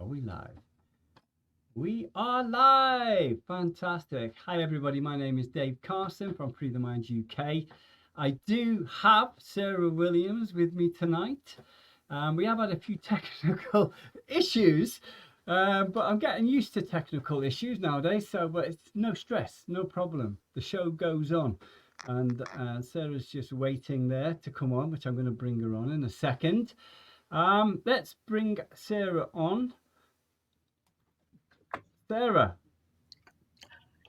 Are we live? We are live! Fantastic. Hi, everybody. My name is Dave Carson from Free the Mind UK. I do have Sarah Williams with me tonight. We have had a few technical issues, but I'm getting used to technical issues nowadays. But it's no stress, no problem. The show goes on. And Sarah's just waiting there to come on, which I'm going to bring her on in a second. Let's bring Sarah on. Sarah.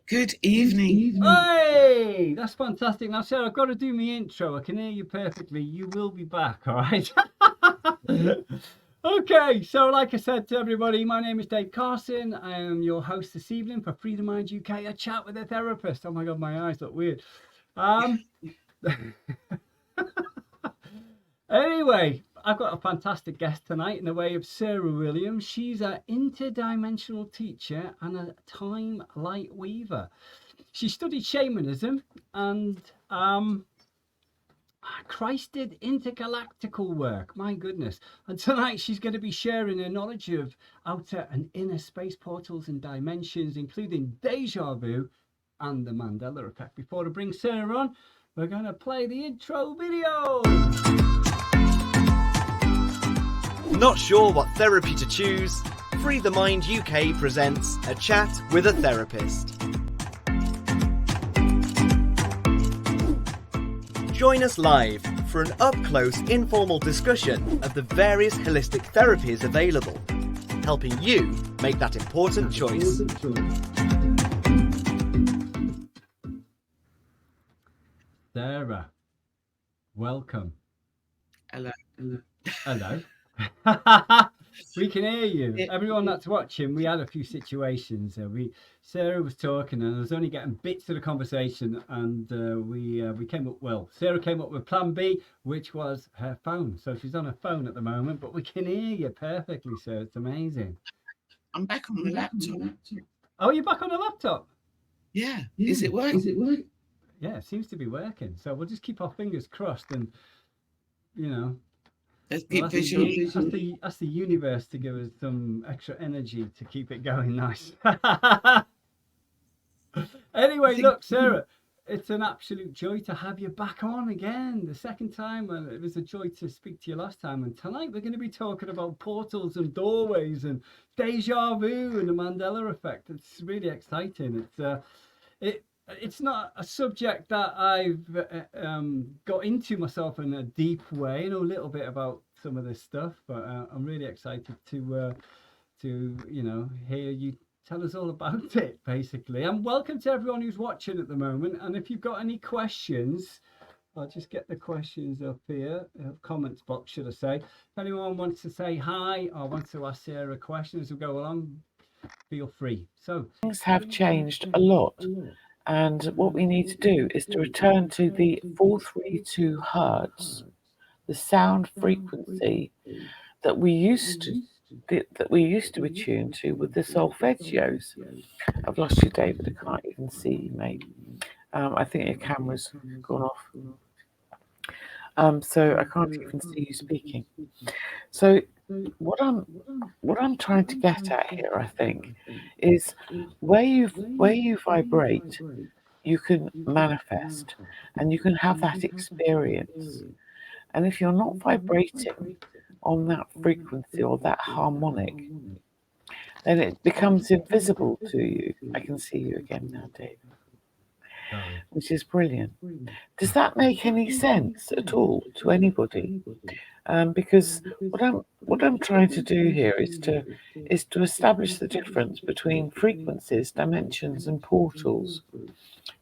Good evening. Hey, that's fantastic. Now, Sarah, I've got to do my intro. I can hear you perfectly. You will be back, all right? Okay, so like I said to everybody, my name is Dave Carson. I am your host this evening for Free the Mind UK, a chat with a therapist. Oh my God, my eyes look weird. Anyway, I've got a fantastic guest tonight in the way of Sarah Williams. She's an interdimensional teacher and a time light weaver. She studied shamanism and Christed intergalactical work. My goodness. And tonight she's going to be sharing her knowledge of outer and inner space portals and dimensions, including deja vu and the Mandella effect. Before I bring Sarah on, we're going to play the intro video. Not sure what therapy to choose? Free the Mind UK presents A Chat with a Therapist. Join us live for an up-close informal discussion of the various holistic therapies available, helping you make that important choice. Sarah, welcome. Hello. Hello. We can hear you. Everyone that's watching, we had a few situations. Sarah was talking, and I was only getting bits of the conversation, and we came up. Well, Sarah came up with Plan B, which was her phone. So she's on her phone at the moment, but we can hear you perfectly, sir. It's amazing. I'm back on the laptop. Oh, you're back on the laptop? Yeah. Is it working? Yeah, it seems to be working. So we'll just keep our fingers crossed, and you know. Let's Well, keep visually. that's the universe to give us some extra energy to keep it going nice. Anyway, look, Sarah, it's an absolute joy to have you back on again. The second time, and it was a joy to speak to you last time. And tonight we're going to be talking about portals and doorways and deja vu and the Mandela effect. It's really exciting. It's not a subject that I've got into myself in a deep way. I know a little bit about some of this stuff, but I'm really excited to hear you tell us all about it, basically. And welcome to everyone who's watching at the moment. And if you've got any questions, I'll just get the questions up here, comments box, should I say. If anyone wants to say hi or wants to ask Sarah questions as we go along, feel free. So things have changed a lot. And what we need to do is to return to the 432 hertz, the sound frequency that we used to be tuned to with the solfeggios. I've lost you, David. I can't even see you, mate. I think your camera's gone off. So I can't even see you speaking. So what I'm trying to get at here, I think, is where you vibrate, you can manifest, and you can have that experience. And if you're not vibrating on that frequency or that harmonic, then it becomes invisible to you. I can see you again now, Dave, which is brilliant. Does that make any sense at all to anybody? Because what I'm trying to do here is to establish the difference between frequencies, dimensions, and portals.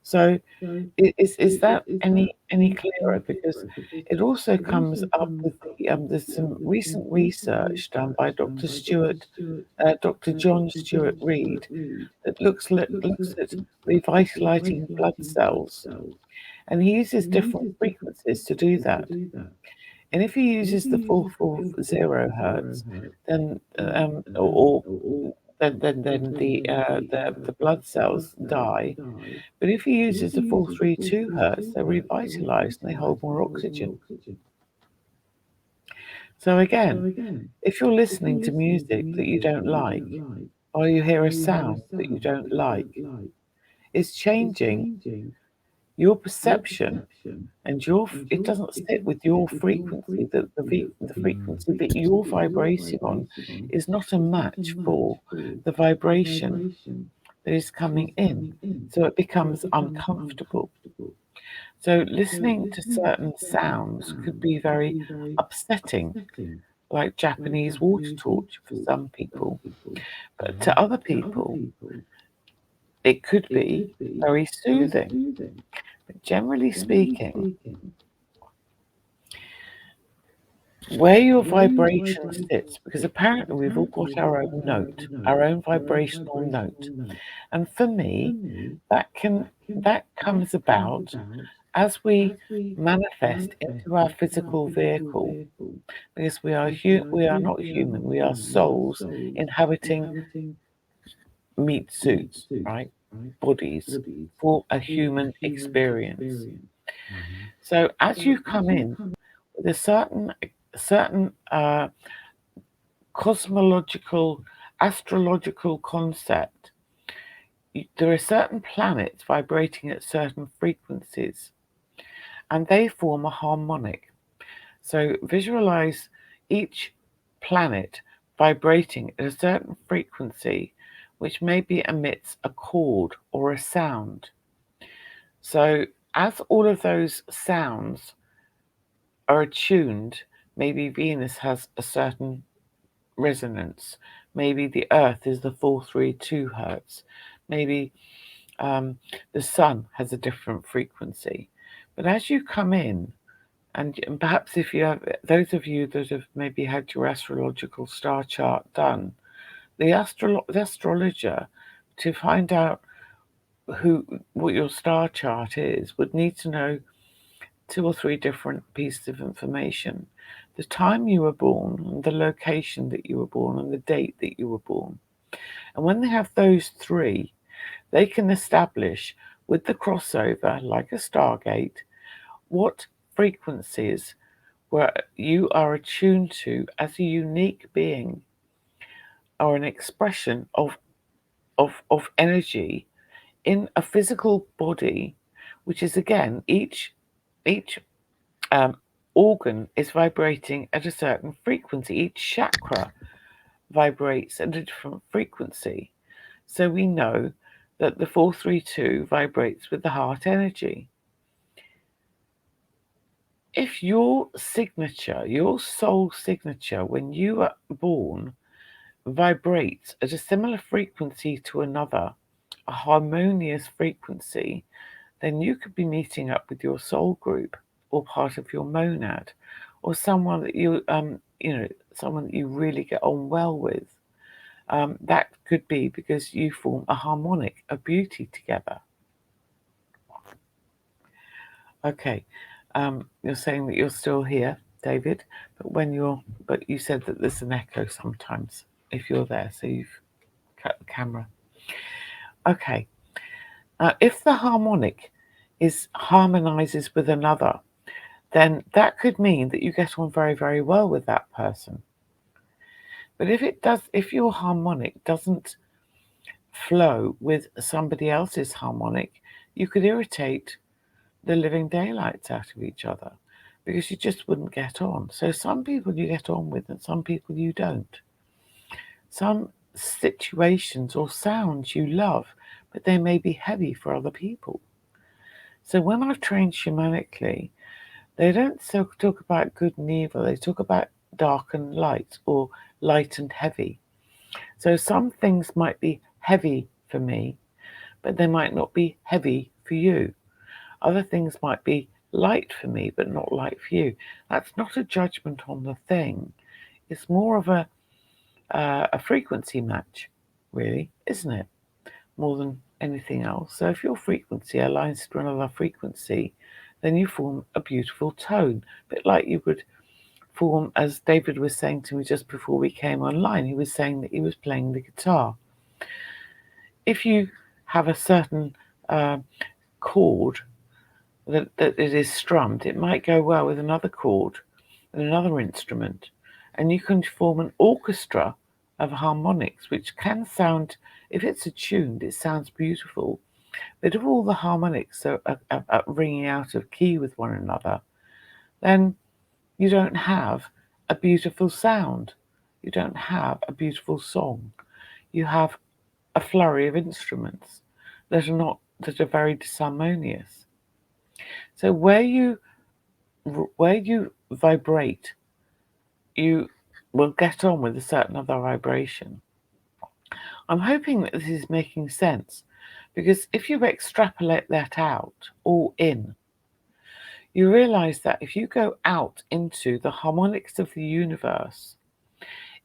So is that any clearer? Because it also comes up with there's some recent research done by Dr. John Stuart Reid that looks at revitalizing blood cells, and he uses different frequencies to do that. And if he uses the 440 hertz, then then the blood cells die. But if he uses the 432 hertz, they're revitalized and they hold more oxygen. So again, if you're listening to music that you don't like, or you hear a sound that you don't like, it's changing your perception, and it doesn't sit with your frequency. The frequency that you're vibrating on is not a match for the vibration that is coming in. So it becomes uncomfortable. So listening to certain sounds could be very upsetting, like Japanese water torture for some people. But to other people, it could be very soothing. But generally speaking, where your vibration sits, because apparently we've all got our own note, our own vibrational note. And for me, that comes about as we manifest into our physical vehicle, because we are not human, we are souls inhabiting meat suits, right? Bodies for a human experience. So as you come in with a certain cosmological, astrological concept, there are certain planets vibrating at certain frequencies, and they form a harmonic. So visualize each planet vibrating at a certain frequency, which maybe emits a chord or a sound. So as all of those sounds are attuned, maybe Venus has a certain resonance, maybe the Earth is the 432 hertz, maybe the Sun has a different frequency. But as you come in, and perhaps if you have, those of you that have maybe had your astrological star chart done, the astrologer, to find out what your star chart is, would need to know 2 or 3 different pieces of information: the time you were born, and the location that you were born, and the date that you were born. And when they have those 3, they can establish with the crossover, like a stargate, what frequencies where you are attuned to as a unique being, or an expression of energy in a physical body, which is again each organ is vibrating at a certain frequency. Each chakra vibrates at a different frequency. So we know that the 432 vibrates with the heart energy. If your signature, your soul signature, when you are born, vibrates at a similar frequency to another, a harmonious frequency, then you could be meeting up with your soul group, or part of your monad, or someone that someone that you really get on well with. That could be because you form a harmonic, a beauty together. Okay, you're saying that you're still here, David, but you said that there's an echo sometimes if you're there, so you've cut the camera. Okay, if the harmonic harmonizes with another, then that could mean that you get on very, very well with that person. But if your harmonic doesn't flow with somebody else's harmonic, you could irritate the living daylights out of each other, because you just wouldn't get on. So some people you get on with and some people you don't. Some situations or sounds you love, but they may be heavy for other people. So when I've trained shamanically, they don't talk about good and evil, they talk about dark and light, or light and heavy. So some things might be heavy for me, but they might not be heavy for you. Other things might be light for me, but not light for you. That's not a judgment on the thing. It's more of a frequency match, really, isn't it? More than anything else. So if your frequency aligns to another frequency, then you form a beautiful tone, a bit like you would form, as David was saying to me just before we came online. He was saying that he was playing the guitar. If you have a certain chord that it is strummed, it might go well with another chord and another instrument. and you can form an orchestra of harmonics, which can sound, if it's attuned, it sounds beautiful. But if all the harmonics are ringing out of key with one another, then you don't have a beautiful sound. You don't have a beautiful song. You have a flurry of instruments that are very disharmonious. So where you vibrate, you will get on with a certain other vibration. I'm hoping that this is making sense, because if you extrapolate that out all in, you realize that if you go out into the harmonics of the universe,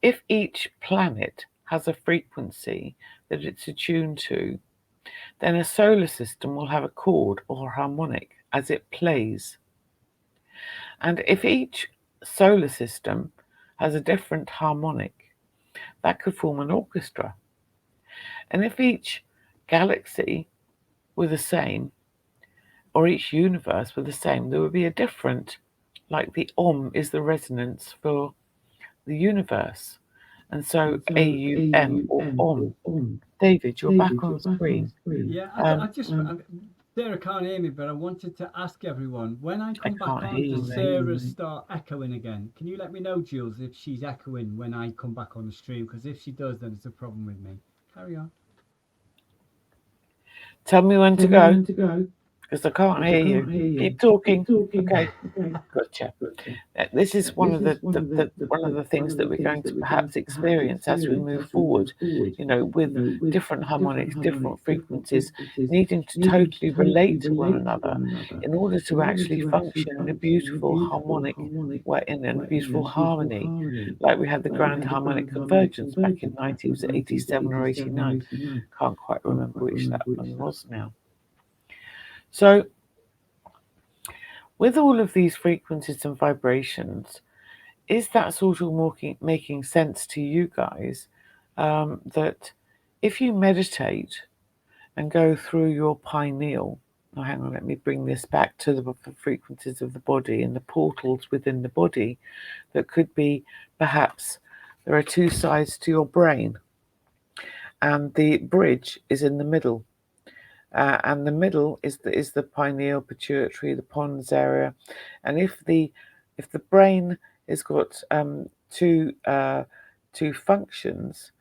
if each planet has a frequency that it's attuned to, then a solar system will have a chord or harmonic as it plays. And if each solar system has a different harmonic, that could form an orchestra. And if each galaxy were the same, or each universe were the same, there would be a different, like the Om is the resonance for the universe. And so AUM or Om. David, you're back on screen. Yeah, I just, Sarah can't hear me, but I wanted to ask everyone, when I come back can't on, hear you, does mate. Sarah start echoing again? Can you let me know, Jules, if she's echoing when I come back on the stream? Because if she does, then it's a problem with me. Carry on. Tell me when to go, because I can't hear you. Keep talking. Okay, gotcha. This is one of the things that we're going to perhaps experience as we move forward. You know, with different harmonics, different frequencies, needing to totally relate to one another in order to actually function in a beautiful harmonic way, in a beautiful harmony. Like we had the Grand Harmonic Convergence back in 1987 or 89. Can't quite remember which that one was now. So, with all of these frequencies and vibrations, is that sort of making sense to you guys? That if you meditate and go through your pineal, oh, hang on, let me bring this back to the frequencies of the body and the portals within the body, that could be perhaps there are two sides to your brain, and the bridge is in the middle. And the middle is the pineal, pituitary, the pons area, and if the brain has got two functions,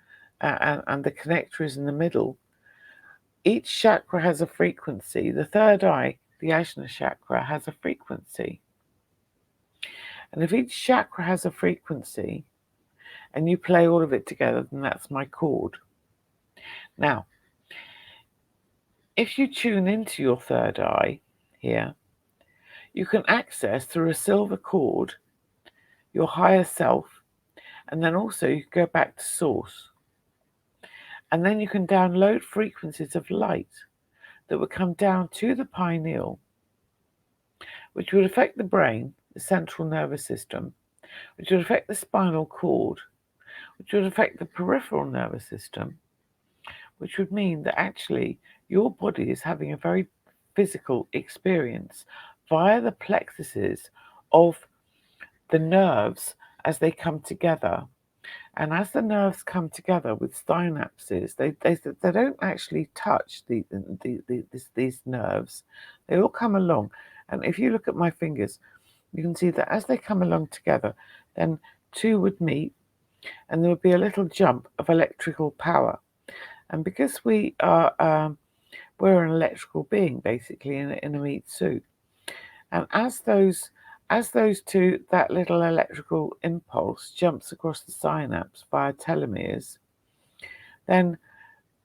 and the connector is in the middle, each chakra has a frequency. The third eye, the Ajna chakra, has a frequency, and if each chakra has a frequency, and you play all of it together, then that's my chord. Now, if you tune into your third eye here, you can access through a silver cord your higher self, and then also you can go back to source. And then you can download frequencies of light that would come down to the pineal, which would affect the brain, the central nervous system, which would affect the spinal cord, which would affect the peripheral nervous system, which would mean that actually your body is having a very physical experience via the plexuses of the nerves as they come together. And as the nerves come together with synapses, they don't actually touch these nerves. They all come along. And if you look at my fingers, you can see that as they come along together, then two would meet, and there would be a little jump of electrical power. And because we're an electrical being, basically, in a meat suit, and as those two, that little electrical impulse jumps across the synapse via telomeres, then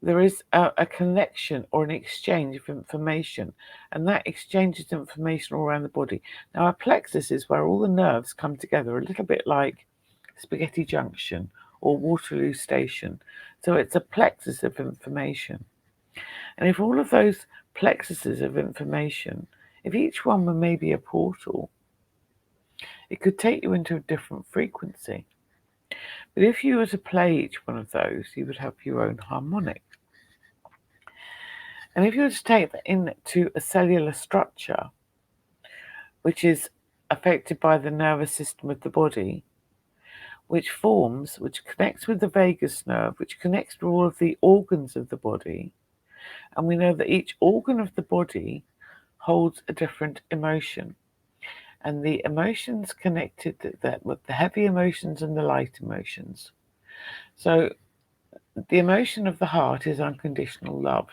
there is a connection or an exchange of information, and that exchanges information all around the body. Now, a plexus is where all the nerves come together, a little bit like Spaghetti Junction or Waterloo Station. So it's a plexus of information. And if all of those plexuses of information, if each one were maybe a portal, it could take you into a different frequency. But if you were to play each one of those, you would have your own harmonic. And if you were to take that into a cellular structure, which is affected by the nervous system of the body, which connects with the vagus nerve, which connects to all of the organs of the body. And we know that each organ of the body holds a different emotion. And the emotions connected to that with the heavy emotions and the light emotions. So the emotion of the heart is unconditional love.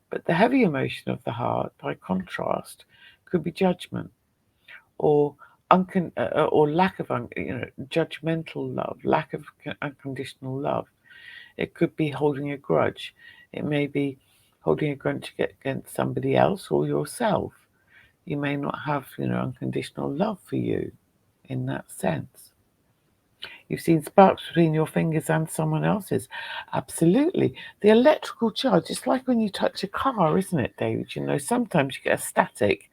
But the heavy emotion of the heart, by contrast, could be judgment or lack of judgmental love, lack of unconditional love. It could be holding a grudge. It may be holding a grudge against somebody else or yourself. You may not have unconditional love for you in that sense. You've seen sparks between your fingers and someone else's. Absolutely. The electrical charge, it's like when you touch a car, isn't it, David? Sometimes you get a static,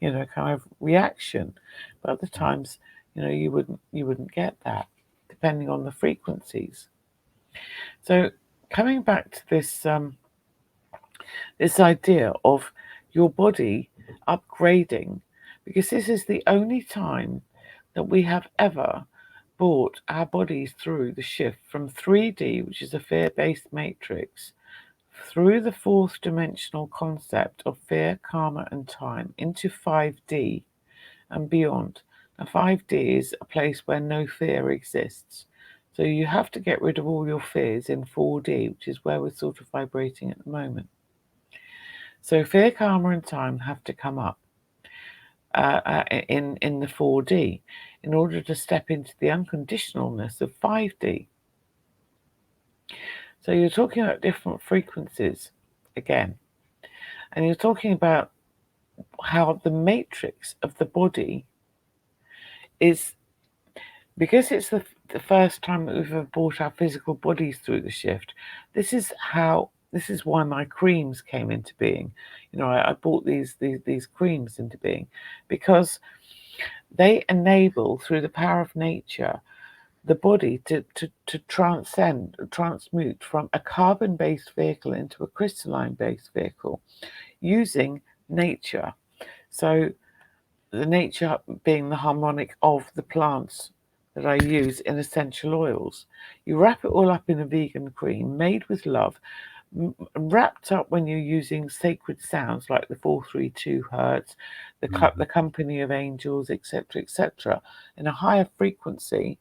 kind of reaction. But other times, you wouldn't get that, depending on the frequencies. So coming back to this idea of your body upgrading, because this is the only time that we have ever brought our bodies through the shift from 3D, which is a fear-based matrix, through the fourth dimensional concept of fear, karma, and time, into 5D and beyond. Now, 5D is a place where no fear exists. So you have to get rid of all your fears in 4D, which is where we're sort of vibrating at the moment. So fear, karma, and time have to come up in the 4D in order to step into the unconditionalness of 5D. So you're talking about different frequencies again, and you're talking about how the matrix of the body is, because it's the first time that we've ever brought our physical bodies through the shift. This is why my creams came into being. I brought these creams into being because they enable, through the power of nature, the body to transmute from a carbon-based vehicle into a crystalline-based vehicle using nature. So the nature being the harmonic of the plants that I use in essential oils. You wrap it all up in a vegan cream made with love, wrapped up when you're using sacred sounds like the 432 hertz, the company of angels, etc., in a higher frequency,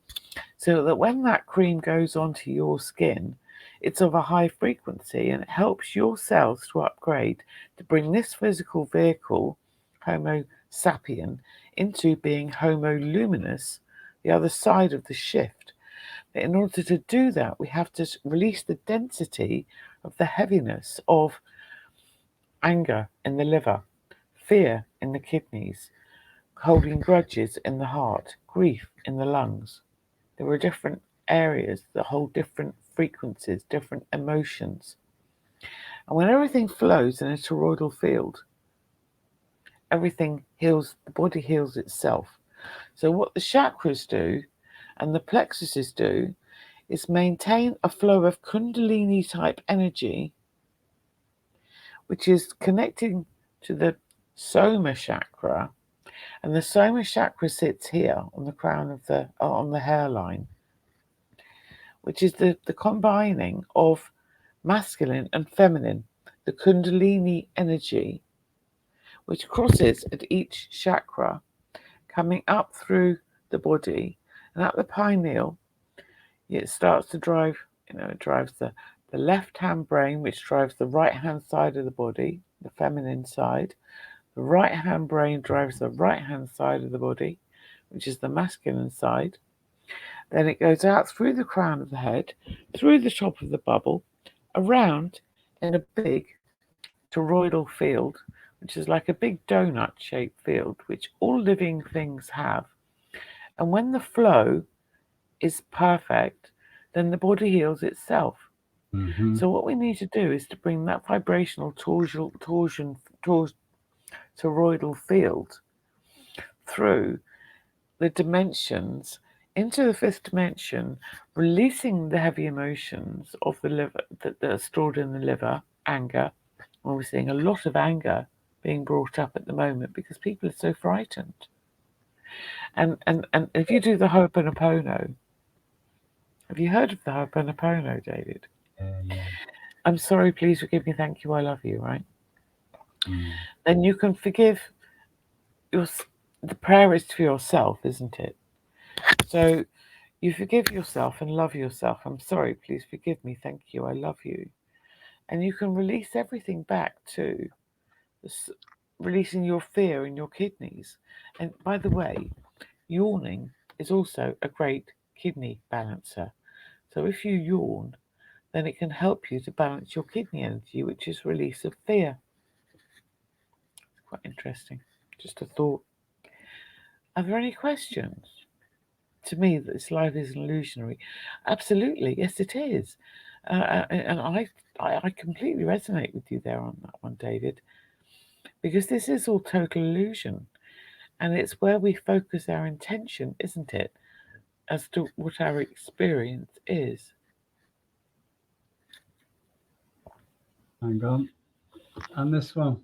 so that when that cream goes onto your skin, it's of a high frequency and it helps your cells to upgrade to bring this physical vehicle, Homo sapien, into being Homo luminous, the other side of the shift. But in order to do that, we have to release the density of the heaviness of anger in the liver, fear in the kidneys, holding grudges in the heart, grief in the lungs. There are different areas that hold different frequencies, different emotions. And when everything flows in a toroidal field, everything heals, the body heals itself. So what the chakras do and the plexuses do is maintain a flow of kundalini type energy, which is connecting to the soma chakra. And the soma chakra sits here on the crown of on the hairline, which is the combining of masculine and feminine, the kundalini energy, which crosses at each chakra, coming up through the body, and at the pineal, it starts to drive, it drives the left-hand brain, which drives the right-hand side of the body, the feminine side. The right-hand brain drives the right-hand side of the body, which is the masculine side. Then it goes out through the crown of the head, through the top of the bubble, around in a big toroidal field, which is like a big donut-shaped field, which all living things have. And when the flow is perfect, then the body heals itself. So what we need to do is to bring that vibrational toroidal field through the dimensions into the fifth dimension, releasing the heavy emotions of the liver that are stored in the liver, anger. And we're seeing a lot of anger being brought up at the moment because people are so frightened. And if you do the Ho'oponopono, Have you heard of the Ho'oponopono, David? Yeah. I'm sorry, please forgive me, thank you, I love you, right? Mm. Then you can forgive the prayer is for yourself, isn't it? So you forgive yourself and love yourself. I'm sorry, please forgive me, thank you, I love you. And you can release everything back to releasing your fear in your kidneys. And by the way, yawning is also a great kidney balancer. So if you yawn, then it can help you to balance your kidney energy, which is release of fear. Quite interesting. Just a thought. Are there any questions? To me, this life is illusionary. Absolutely, yes, it is. And I completely resonate with you there on that one, David, because this is all total illusion. And it's where we focus our intention, isn't it, as to what our experience is. Hang on. And this one.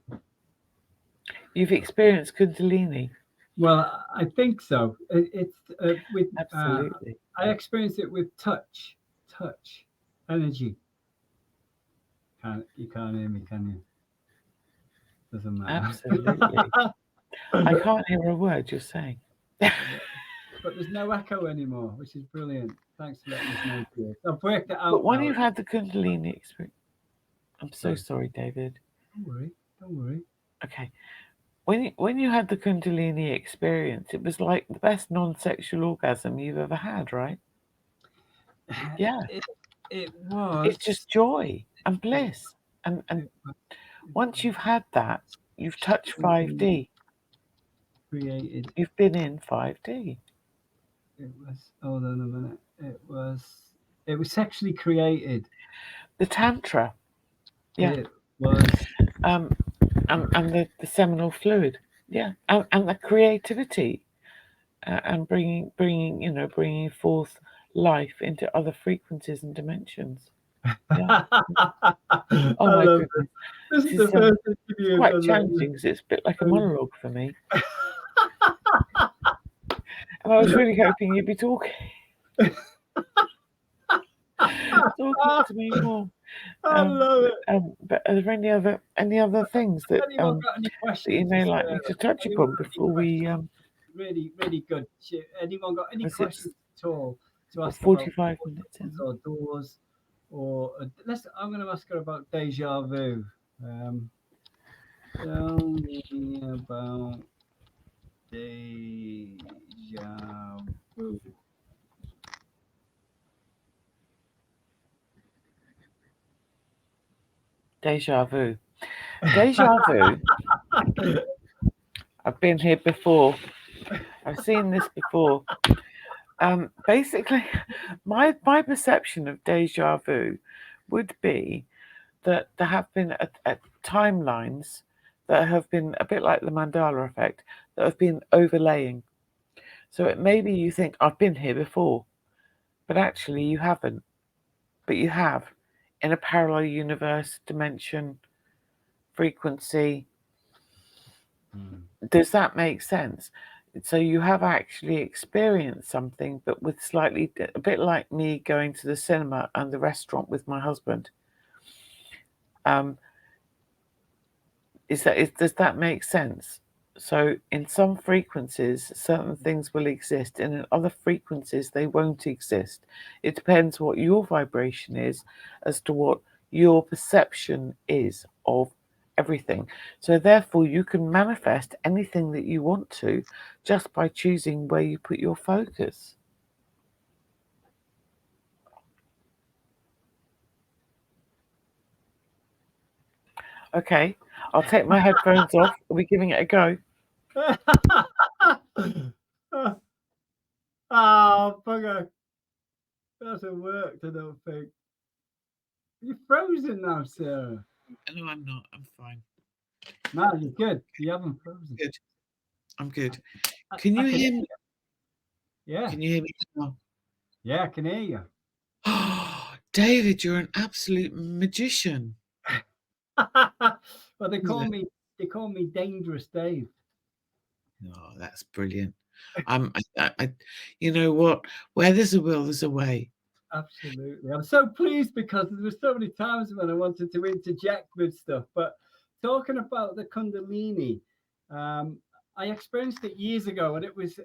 You've experienced Kundalini. Well, I think so. It's with Absolutely. I experienced it with touch energy. You can't hear me, can you? Doesn't matter. Absolutely. I can't hear a word you're saying. But there's no echo anymore, which is brilliant. Thanks for letting us know, Piers. I've worked it out. But when now. you've had the Kundalini experience, I'm so sorry, David. Don't worry. Okay. When you had the Kundalini experience, it was like the best non-sexual orgasm you've ever had, right? Yeah. It was. It's just joy and bliss. And once you've had that, you've touched 5D. Created. You've been in 5D. It was. Hold on a minute. It was sexually created. The Tantra. Yeah. It was. And the seminal fluid. Yeah. And the creativity. And bringing forth life into other frequencies and dimensions. Yeah. Oh my goodness. This is the first interview. It's quite challenging because it's a bit like a monologue for me. And I was really hoping you'd be talking to me more. I love it. But are there any other things that Anyone got any questions that you may like me to touch upon before we really good. Anyone got any questions at all to ask 45 minutes in or doors or I'm going to ask her about deja vu. Tell me about deja vu. Deja vu. I've been here before. I've seen this before. Basically, my perception of deja vu would be that there have been timelines that have been a bit like the Mandela effect, that have been overlaying. So it maybe you think, I've been here before, but actually you haven't. But you have, in a parallel universe, dimension, frequency. Does that make sense? So you have actually experienced something, but with slightly, a bit like me going to the cinema and the restaurant with my husband. Does that make sense? So in some frequencies, certain things will exist, and in other frequencies, they won't exist. It depends what your vibration is as to what your perception is of everything. So therefore, you can manifest anything that you want to just by choosing where you put your focus. Okay, I'll take my headphones off. Are we giving it a go? Oh, bugger. That hasn't worked, I don't think. You're frozen now, Sarah. No, I'm not. I'm fine. No, you're good. You haven't frozen. Good. I'm good. Can you hear me? Yeah. Can you hear me now? Yeah, I can hear you. Oh, David, you're an absolute magician. Well, they call me Dangerous Dave. Oh, that's brilliant. I you know what? Where there's a will, there's a way. Absolutely. I'm so pleased because there were so many times when I wanted to interject with stuff. But talking about the Kundalini, um, I experienced it years ago, and it was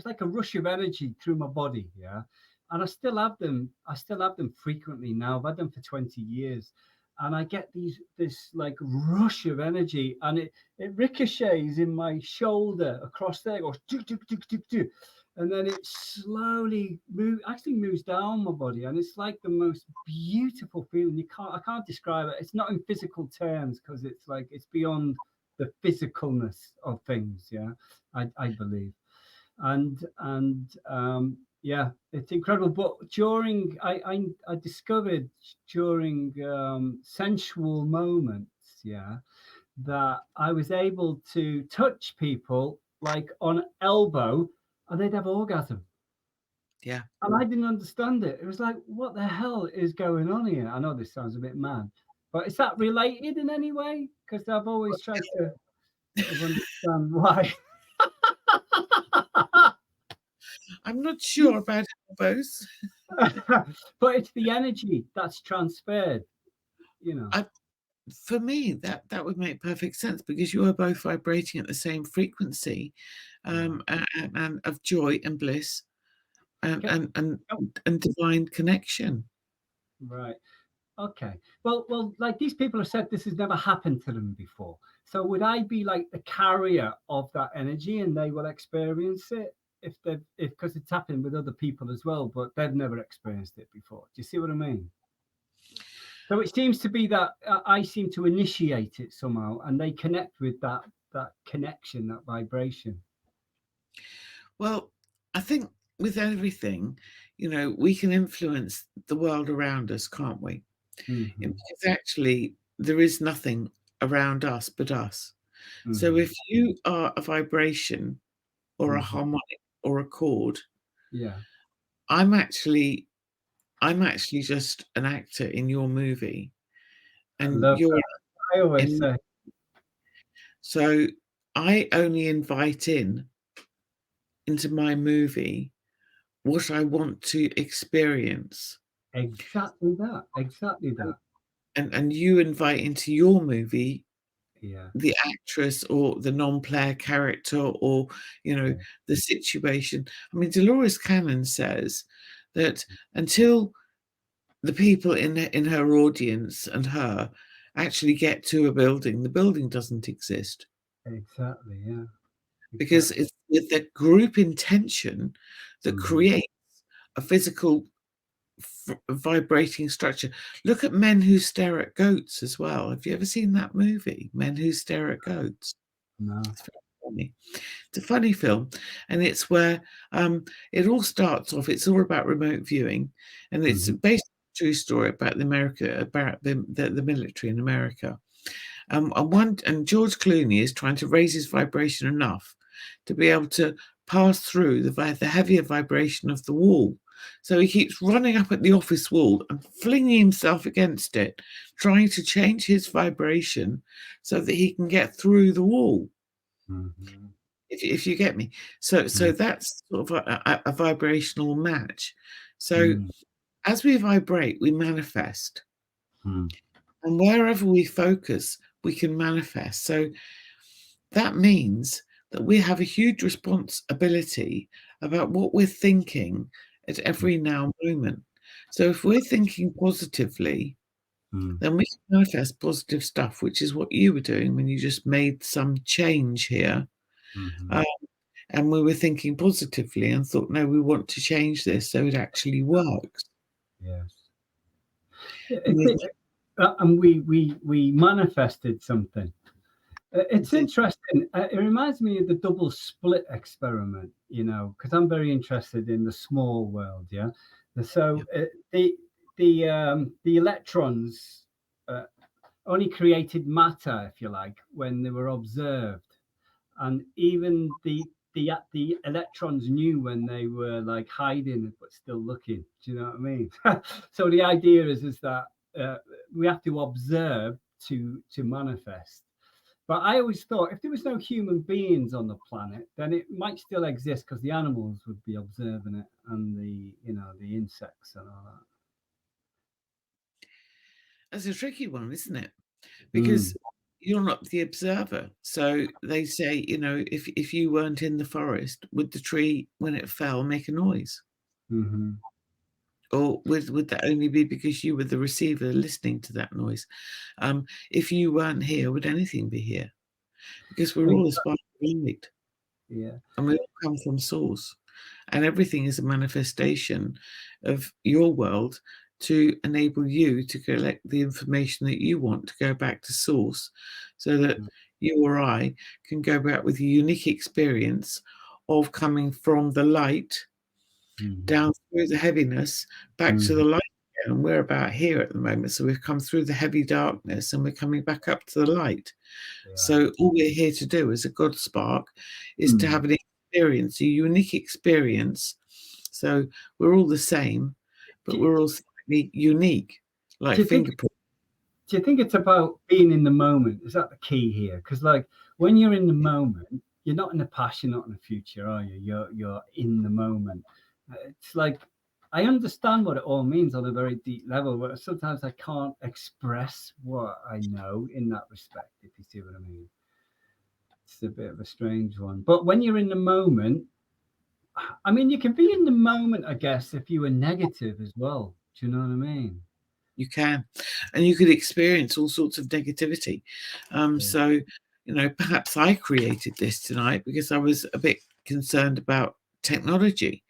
like a rush of energy through my body. Yeah, and I still have them. I still have them frequently now. I've had them for 20 years, and I get this like rush of energy, and it ricochets in my shoulder across there. It goes do, do, do, do, do, and then it slowly actually moves down my body, and it's like the most beautiful feeling. I can't describe it. It's not in physical terms because it's like it's beyond the physicalness of things. Yeah, I believe, and yeah, it's incredible. But during I discovered during sensual moments, yeah, that I was able to touch people like on elbow, and they'd have orgasm. Yeah. And I didn't understand it. It was like, what the hell is going on here? I know this sounds a bit mad, but is that related in any way? Because I've always tried to sort of understand why. I'm not sure about elbows. But it's the energy that's transferred, you know. For me, that would make perfect sense because you are both vibrating at the same frequency, and of joy and bliss, and Okay. and and, Oh, and divine connection. right. Okay. Well, like these people have said this has never happened to them before. So would I be like the carrier of that energy and they will experience it if because it's happened with other people as well, but they've never experienced it before. Do you see what I mean? So it seems to be that I seem to initiate it somehow and they connect with that connection, that vibration. Well, I think with everything, we can influence the world around us, can't we? Mm-hmm. Because actually, there is nothing around us but us. So Mm-hmm. if you are a vibration or a Mm-hmm. harmonic or a chord, Yeah. I'm actually just an actor in your movie, I and love you're that. I always in. say, So I only invite into my movie what I want to experience, exactly that. Exactly that. and you invite into your movie Yeah. the actress or the non-player character, or Yeah. the situation. I mean, Dolores Cannon says that until the people in her audience and her actually get to a building, the building doesn't exist, Exactly. Yeah. because Exactly. it's with the group intention that Mm-hmm. creates a physical vibrating structure. Look at Men Who Stare at Goats as well. Have you ever seen that movie, Men Who Stare at Goats? No. It's very funny. It's a funny film, and it's where it all starts off. It's all about remote viewing, and it's Mm-hmm. based on a true story about the military in America. And George Clooney is trying to raise his vibration enough to be able to pass through the heavier vibration of the wall. So he keeps running up at the office wall and flinging himself against it, trying to change his vibration so that he can get through the wall. Mm-hmm. If you get me. So that's sort of a vibrational match. So Mm-hmm. as we vibrate, we manifest. Mm-hmm. And wherever we focus, we can manifest. So that means that we have a huge responsibility about what we're thinking at every now moment. So if we're thinking positively, then we can manifest positive stuff, which is what you were doing when you just made some change here. Mm-hmm. Uh, and we were thinking positively and thought, no, we want to change this so it actually works. Yes. And And we manifested something. It's did. interesting. It reminds me of the double split experiment, because I'm very interested in the small world. Yeah. So the electrons only created matter, if you like, when they were observed, and even the electrons knew when they were like hiding but still looking. Do you know what I mean? So the idea is that we have to observe to manifest. But I always thought if there was no human beings on the planet, then it might still exist because the animals would be observing it, and the insects and all that. That's a tricky one, isn't it? Mm. Because you're not the observer. So they say, if you weren't in the forest, would the tree, when it fell, make a noise? Mm-hmm. Or would that only be because you were the receiver listening to that noise? If you weren't here, would anything be here? Because we're all a spark of light, Yeah. and we all come from source, and everything is a manifestation of your world to enable you to collect the information that you want to go back to source, so that you or I can go back with a unique experience of coming from the light down through the heaviness back to the light again. And we're about here at the moment, so we've come through the heavy darkness and we're coming back up to the light. So all we're here to do as a God spark is to have an experience, a unique experience. So we're all the same, but we're all slightly unique, like fingerprints. Do you think it's about being in the moment? Is that the key here? Because like when you're in the moment, you're not in the past, you're not in the future, are you? You're in the moment. It's like I understand what it all means on a very deep level, but sometimes I can't express what I know in that respect, if you see what I mean. It's a bit of a strange one. But when you're in the moment, I mean, you can be in the moment, I guess, if you were negative as well. Do you know what I mean? You can, and you could experience all sorts of negativity. So, perhaps I created this tonight because I was a bit concerned about technology.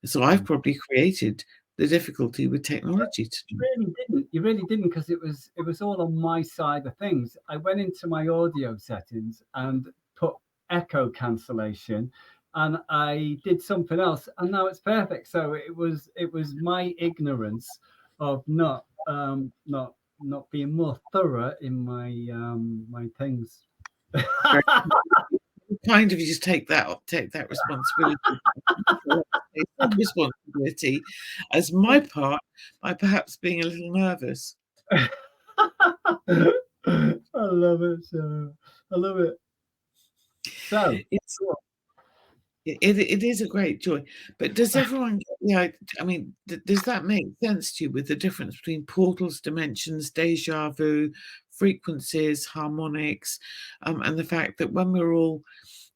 So I've probably created the difficulty with technology tonight. You really didn't, because it was all on my side of things. I went into my audio settings and put echo cancellation, and I did something else, and now it's perfect. So it was my ignorance of not being more thorough in my things. Kind of you just take that responsibility. Responsibility as my part by perhaps being a little nervous. I love it, Sarah. I love it. So it is a great joy, but does everyone get the idea? I mean, does that make sense to you with the difference between portals, dimensions, deja vu, frequencies, harmonics, and the fact that when we're all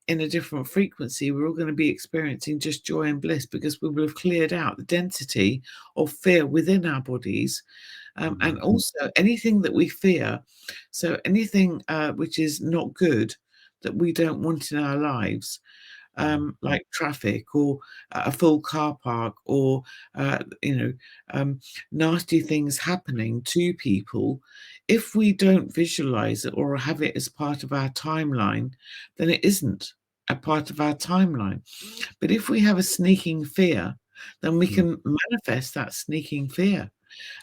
in a different frequency, we're all going to be experiencing just joy and bliss because we will have cleared out the density of fear within our bodies, and also anything that we fear. So anything which is not good that we don't want in our lives, like traffic or a full car park or nasty things happening to people, if we don't visualize it or have it as part of our timeline, then it isn't a part of our timeline. But if we have a sneaking fear, then we can manifest that sneaking fear.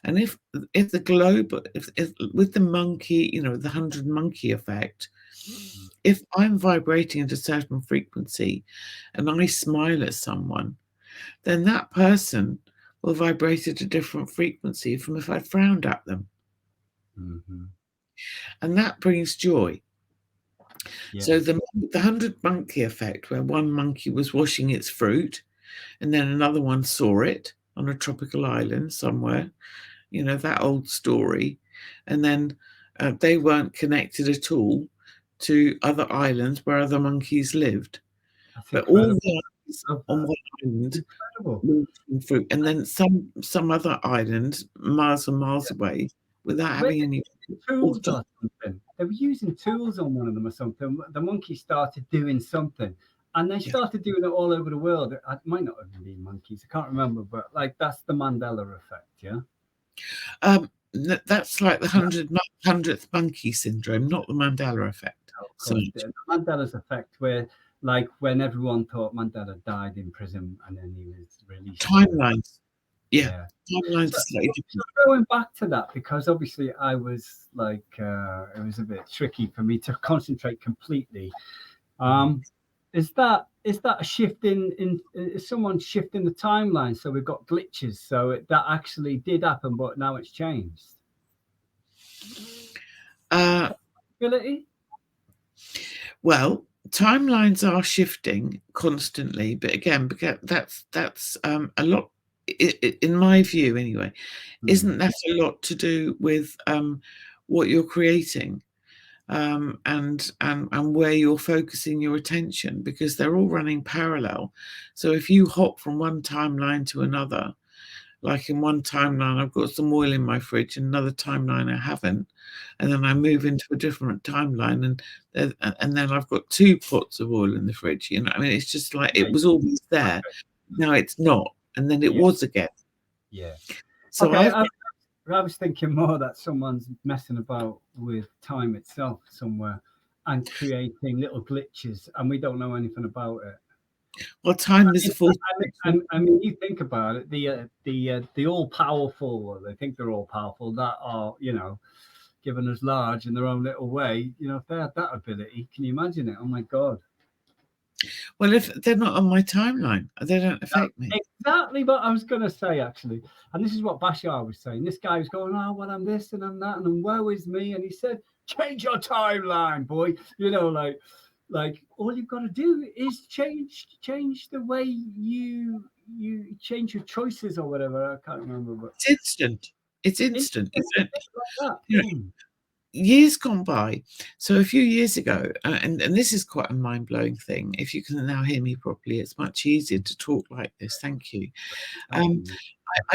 And if the globe, if with the monkey, the 100 monkey effect, if I'm vibrating at a certain frequency and I smile at someone, then that person will vibrate at a different frequency from if I frowned at them. And that brings joy. Yeah. So the 100 monkey effect, where one monkey was washing its fruit and then another one saw it on a tropical island somewhere, that old story, and then they weren't connected at all to other islands where other monkeys lived. But all the monkeys on one island were fruit, and then some other island miles and miles away without having any tools or something. They were using tools on one of them or something. The monkey started doing something, and they started doing it all over the world. It might not have been monkeys, I can't remember, but like that's the Mandela effect, yeah. That's like the 100th monkey syndrome, not the Mandela effect. So the Mandela's effect, where like when everyone thought Mandela died in prison and then he was released. Timelines. Yeah. Timelines are slightly different. Going back to that, because obviously I was like, it was a bit tricky for me to concentrate completely. Is that a shift in is someone shifting the timeline? So we've got glitches. So that actually did happen, but now it's changed. Ability? Well, timelines are shifting constantly, but again, because that's a lot. In my view, anyway, isn't that a lot to do with what you're creating? And where you're focusing your attention, because they're all running parallel. So if you hop from one timeline to another, like in one timeline I've got some oil in my fridge, and another timeline I haven't, and then I move into a different timeline, and then I've got 2 pots of oil in the fridge. You know, I mean, it's just like it was always there, now it's not, and then it was again. Yeah. So Okay, I I was thinking more that someone's messing about with time itself somewhere and creating little glitches, and we don't know anything about it. well, time is a force. I mean, you think about it, the all powerful, or they think they're all powerful, that are, you know, giving us large in their own little way. You know, if they had that ability, can you imagine it? Oh my God. Well, if they're not on my timeline, they don't affect me. Exactly what I was going to say, actually. And this is what Bashar was saying. This guy was going, oh, well, I'm this and I'm that, and woe is me. And he said, change your timeline, boy. You know, like all you've got to do is change the way you change your choices or whatever. I can't remember, but It's instant. It's instant. like that. You know, years gone by. So a few years ago, and this is quite a mind-blowing thing. If you can now hear me properly, it's much easier to talk like this. Thank you. I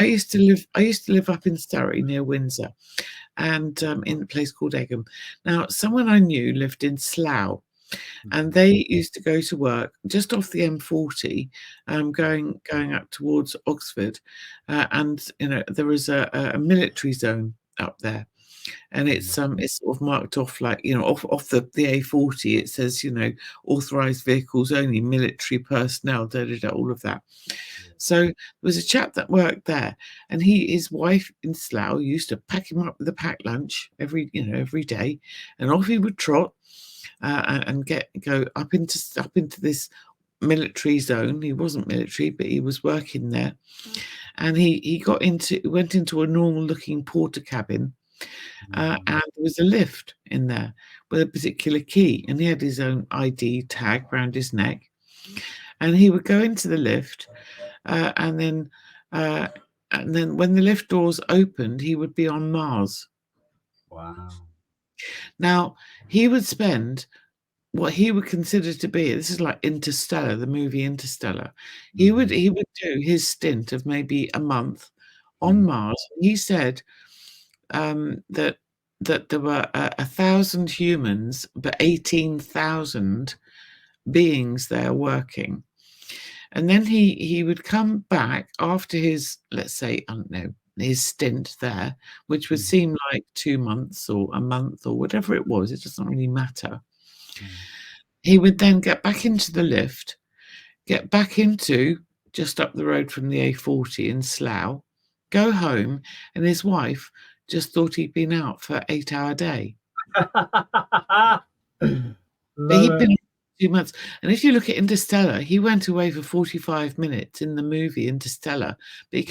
used to live up in Surrey near Windsor, and in a place called Egham. Now, someone I knew lived in Slough, and they used to go to work just off the M40, going up towards Oxford, and you know there was a military zone up there, and it's sort of marked off, like, you know, off the A40. It says, you know, authorized vehicles only, military personnel, all of that. So there was a chap that worked there, and his wife in Slough used to pack him up with a packed lunch every day, and off he would trot. And go up into this military zone. He wasn't military, but he was working there, and he went into a normal looking porter cabin, and there was a lift in there with a particular key, and he had his own ID tag around his neck, and he would go into the lift, and then when the lift doors opened, he would be on Mars. Wow. Now he would spend what he would consider to be, this is like Interstellar, the movie Interstellar. He would do his stint of maybe a month on Mars. He said that there were 1,000 humans, but 18,000 beings there working. And then he would come back after his, let's say, I don't know, his stint there, which would seem like 2 months or a month or whatever it was. It doesn't really matter. He would then get back into the lift, get back into just up the road from the A40 in Slough, go home, and his wife just thought he'd been out for 8-hour day. He'd been 2 months. And if you look at Interstellar, he went away for 45 minutes in the movie Interstellar, but he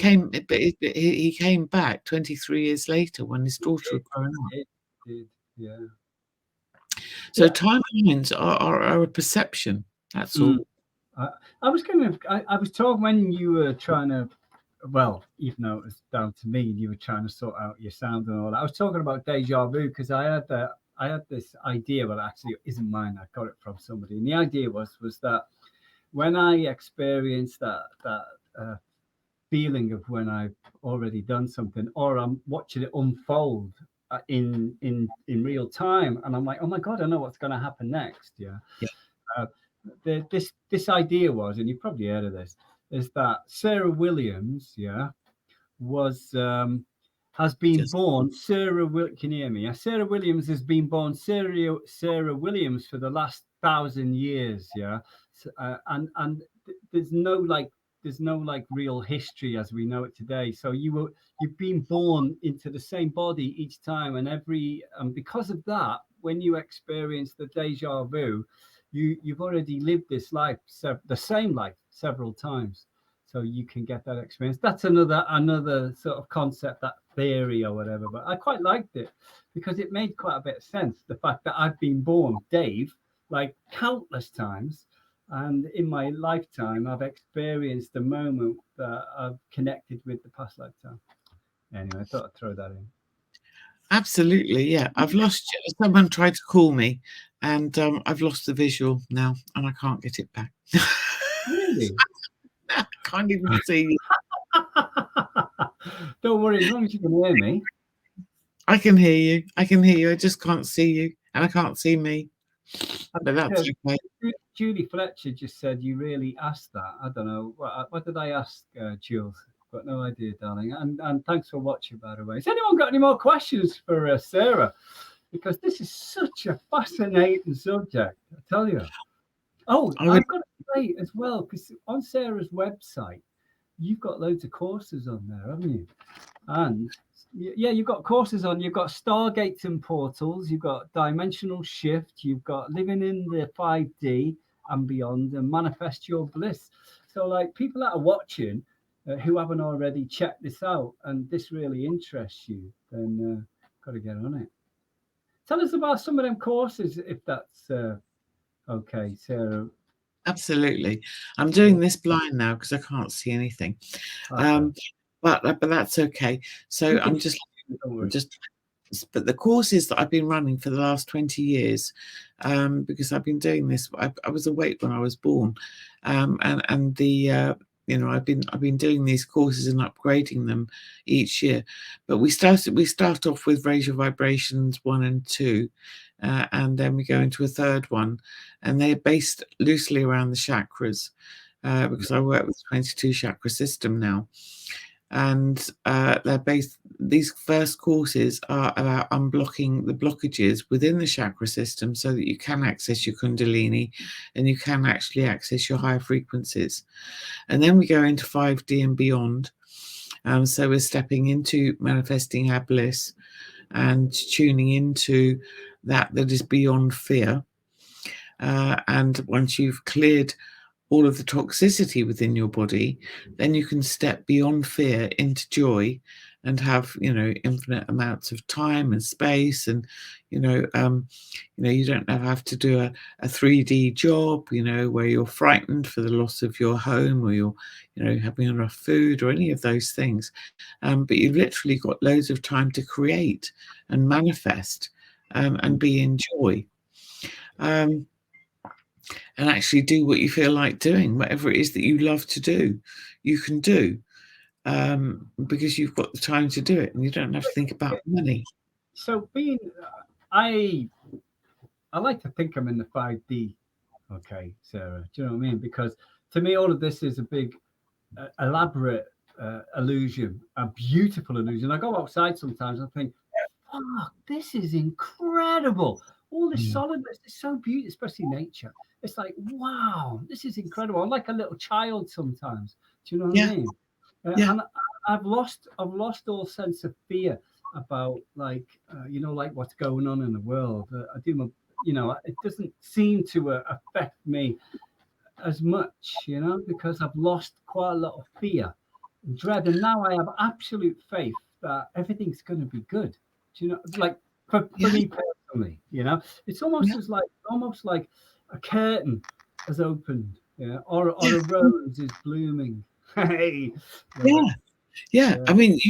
came back 23 years later when his daughter had grown up. Yeah. So timelines are a perception. That's all. I was talking when you were trying to, well, even though it was down to me, you were trying to sort out your sound and all that. I was talking about deja vu because I had this idea, but actually it isn't mine. I got it from somebody, and the idea was that when I experienced that feeling of when I've already done something, or I'm watching it unfold in real time, and I'm like, oh my God, I know what's going to happen next. This idea was, and you've probably heard of this, is that Sarah Williams was has been born can you hear me? Sarah Williams has been born Sarah Williams for the last 1,000 years. And there's no real history as we know it today. So you've been born into the same body each time, and because of that, when you experience the deja vu, you've already lived this life, the same life, several times, so you can get that experience. That's another sort of concept, that theory or whatever. But I quite liked it because it made quite a bit of sense. The fact that I've been born Dave, like countless times. And in my lifetime, I've experienced the moment that I've connected with the past lifetime. Anyway, I thought I'd throw that in. Absolutely, yeah. I've lost you. Someone tried to call me, and I've lost the visual now, and I can't get it back. Really? I can't even see you. Don't worry, as long as you can hear me. I can hear you. I can hear you. I just can't see you, and I can't see me. But that's okay. Julie Fletcher just said you really asked that. I don't know. What did I ask, Jules? Got no idea, darling. And thanks for watching, by the way. Has anyone got any more questions for Sarah? Because this is such a fascinating subject, I tell you. Oh, I've got to say as well, because on Sarah's website, you've got loads of courses on there, haven't you? And yeah, you've got courses on. You've got stargates and portals. You've got dimensional shift. You've got living in the 5D and beyond, and manifest your bliss. So, like people that are watching who haven't already checked this out, and this really interests you, then got to get on it. Tell us about some of them courses, if that's okay, Sarah. Absolutely. I'm doing this blind now because I can't see anything. Okay. But that's okay. So I'm just but the courses that I've been running for the last 20 years, because I've been doing this. I was awake when I was born, and the I've been doing these courses and upgrading them each year. But we start off with Raise Your Vibrations 1 and 2, and then we go into a third one, and they're based loosely around the chakras, because I work with 22 chakra system now. And these first courses are about unblocking the blockages within the chakra system so that you can access your kundalini and you can actually access your higher frequencies. And then we go into 5D and beyond. So we're stepping into manifesting our bliss and tuning into that is beyond fear. And once you've cleared all of the toxicity within your body, then you can step beyond fear into joy and have infinite amounts of time and space, and you don't have to do a 3D job where you're frightened for the loss of your home, or you're having enough food or any of those things, but you've literally got loads of time to create and manifest, and be in joy, and actually do what you feel like doing. Whatever it is that you love to do, you can do, because you've got the time to do it and you don't have to think about money. So I like to think I'm in the 5D. Okay, Sarah, do you know what I mean? Because to me, all of this is a big, elaborate illusion, a beautiful illusion. I go outside sometimes and think, fuck, this is incredible. All this solidness is so beautiful, especially nature. It's like, wow, this is incredible. I'm like a little child sometimes. Do you know what I mean? And I've lost all sense of fear about like what's going on in the world. I do my, it doesn't seem to affect me as much, because I've lost quite a lot of fear and dread, and now I have absolute faith that everything's going to be good. Do you know, like for me personally, it's almost like a curtain has opened, or a rose is blooming. Hey, yeah. I mean,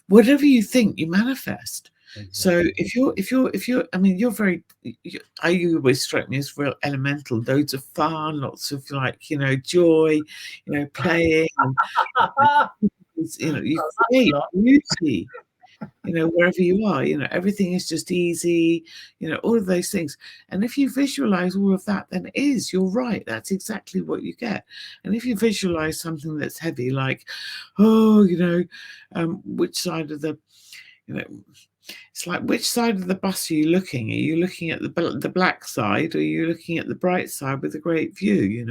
whatever you think, you manifest. Exactly. So if you're, I mean, you're very, you always strike me as real elemental. Loads of fun, lots of joy, playing, and, you create beauty. Wherever you are, everything is just easy, all of those things. And if you visualize all of that, then you're right. That's exactly what you get. And if you visualize something that's heavy, like, which side of the, it's like, which side of the bus are you looking? Are you looking at the black side, or are you looking at the bright side with a great view,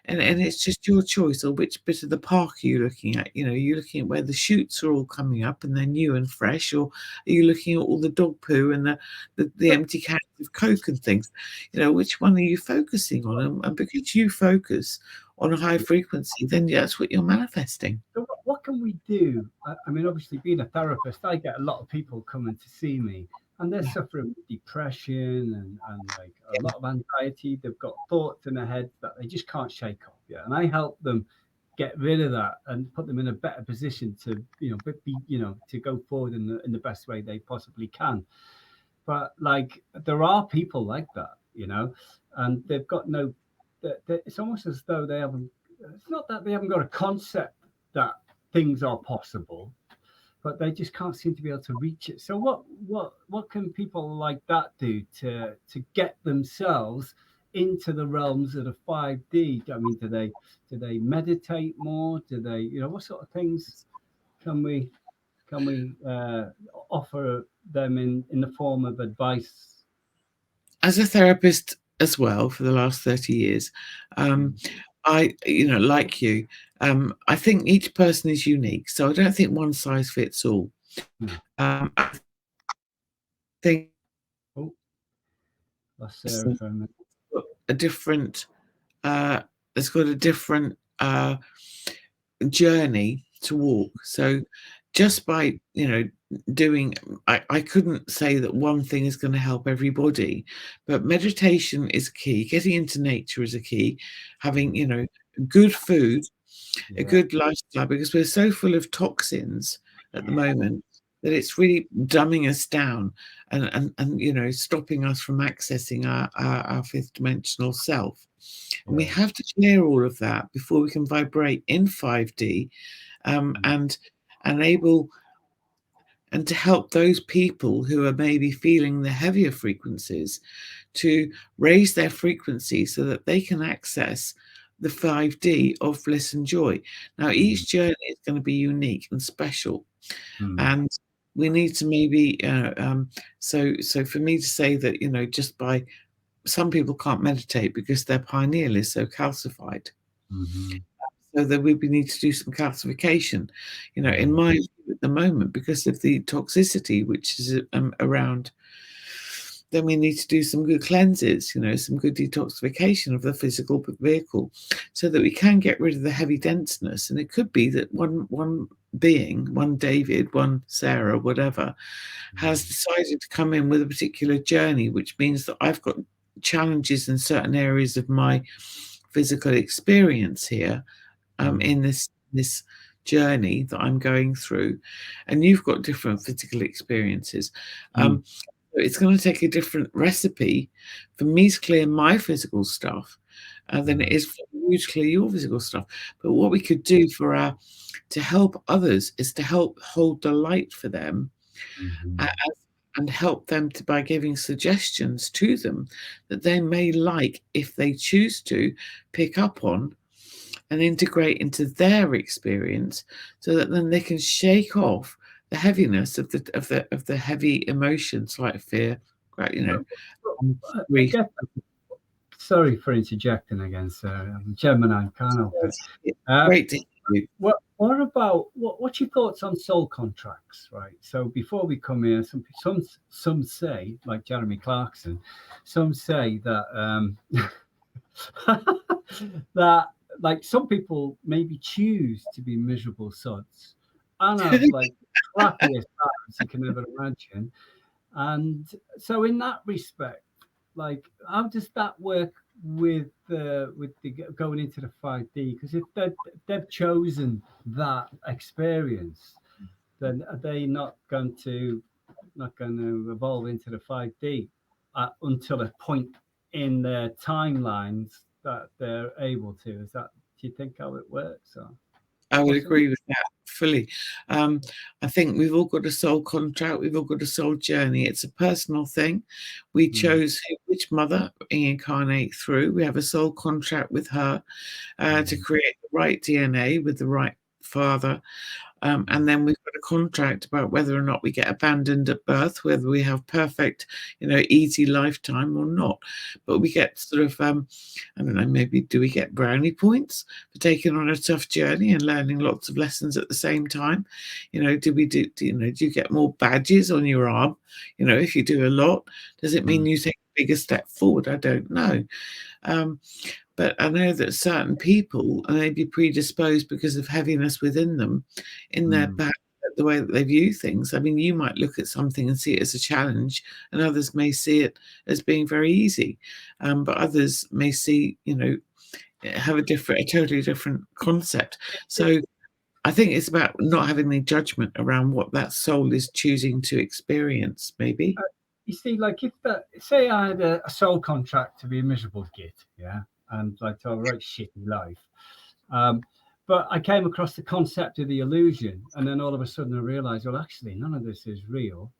and it's just your choice. Or which bit of the park are you looking at? You're looking at where the shoots are all coming up and they're new and fresh, or are you looking at all the dog poo and the empty cans of Coke and things? Which one are you focusing on? And because you focus on a high frequency, then that's what you're manifesting. So what can we do? I mean, obviously, being a therapist, I get a lot of people coming to see me, and they're suffering with depression and like a lot of anxiety. They've got thoughts in their head that they just can't shake off. Yeah, and I help them get rid of that and put them in a better position to to go forward in the best way they possibly can. But like there are people like that, and they've got no. It's almost as though they haven't. It's not that they haven't got a concept that things are possible, but they just can't seem to be able to reach it. So what can people like that do to get themselves into the realms of the 5D? I mean, do they meditate more? Do they, what sort of things can we offer them in the form of advice? As a therapist as well for the last 30 years, I, like you, I think each person is unique. So I don't think one size fits all. No. I think Oh, lost Sarah for a minute. a different, it's got a different journey to walk. So just by, doing, I couldn't say that one thing is going to help everybody, but meditation is key. Getting into nature is a key. Having, good food, a good lifestyle, because we're so full of toxins at the moment that it's really dumbing us down and stopping us from accessing our fifth dimensional self. And we have to clear all of that before we can vibrate in 5D, and to help those people who are maybe feeling the heavier frequencies to raise their frequency so that they can access the 5D of bliss and joy. Now, each journey is going to be unique and special, and we need to maybe so for me to say that just by some people can't meditate because their pineal is so calcified. So that we need to do some calcification, in my view at the moment, because of the toxicity which is around. Then we need to do some good cleanses, some good detoxification of the physical vehicle, so that we can get rid of the heavy denseness. And it could be that one being, one David, one Sarah, whatever, has decided to come in with a particular journey, which means that I've got challenges in certain areas of my physical experience here, in this journey that I'm going through, and you've got different physical experiences. It's going to take a different recipe for me to clear my physical stuff than it is for you to clear your physical stuff. But what we could do to help others is to help hold the light for them, and help them by giving suggestions to them that they may like, if they choose to pick up on and integrate into their experience, so that then they can shake off the heaviness of the heavy emotions like fear, grief. Sorry for interjecting again, sir. I'm Gemini, can't help it. It's great to hear you. What about what's your thoughts on soul contracts, right? So before we come here, some say, like Jeremy Clarkson, some say that that like some people maybe choose to be miserable sods and have like crappiest times you can ever imagine. And so in that respect, like how does that work with the going into the 5D? Because if they've chosen that experience, then are they not going to evolve into the 5D until a point in their timelines that they're able to? Is that, do you think, how it works? Or I would agree with that fully. I think we've all got a soul contract. We've all got a soul journey. It's a personal thing. We chose which mother we incarnate through. We have a soul contract with her to create the right DNA with the right father. And then we've got a contract about whether or not we get abandoned at birth, whether we have perfect, easy lifetime or not. But we get sort of, I don't know, maybe do we get brownie points for taking on a tough journey and learning lots of lessons at the same time? Do you get more badges on your arm? If you do a lot, does it mean you take a bigger step forward? I don't know. But I know that certain people are maybe predisposed because of heaviness within them, in their back, the way that they view things. I mean, you might look at something and see it as a challenge, and others may see it as being very easy. But others may see, have a totally different concept. So I think it's about not having any judgment around what that soul is choosing to experience, maybe. You see, like if say I had a soul contract to be a miserable git, yeah, and like to have a right shitty life. But I came across the concept of the illusion, and then all of a sudden I realized, well, actually, none of this is real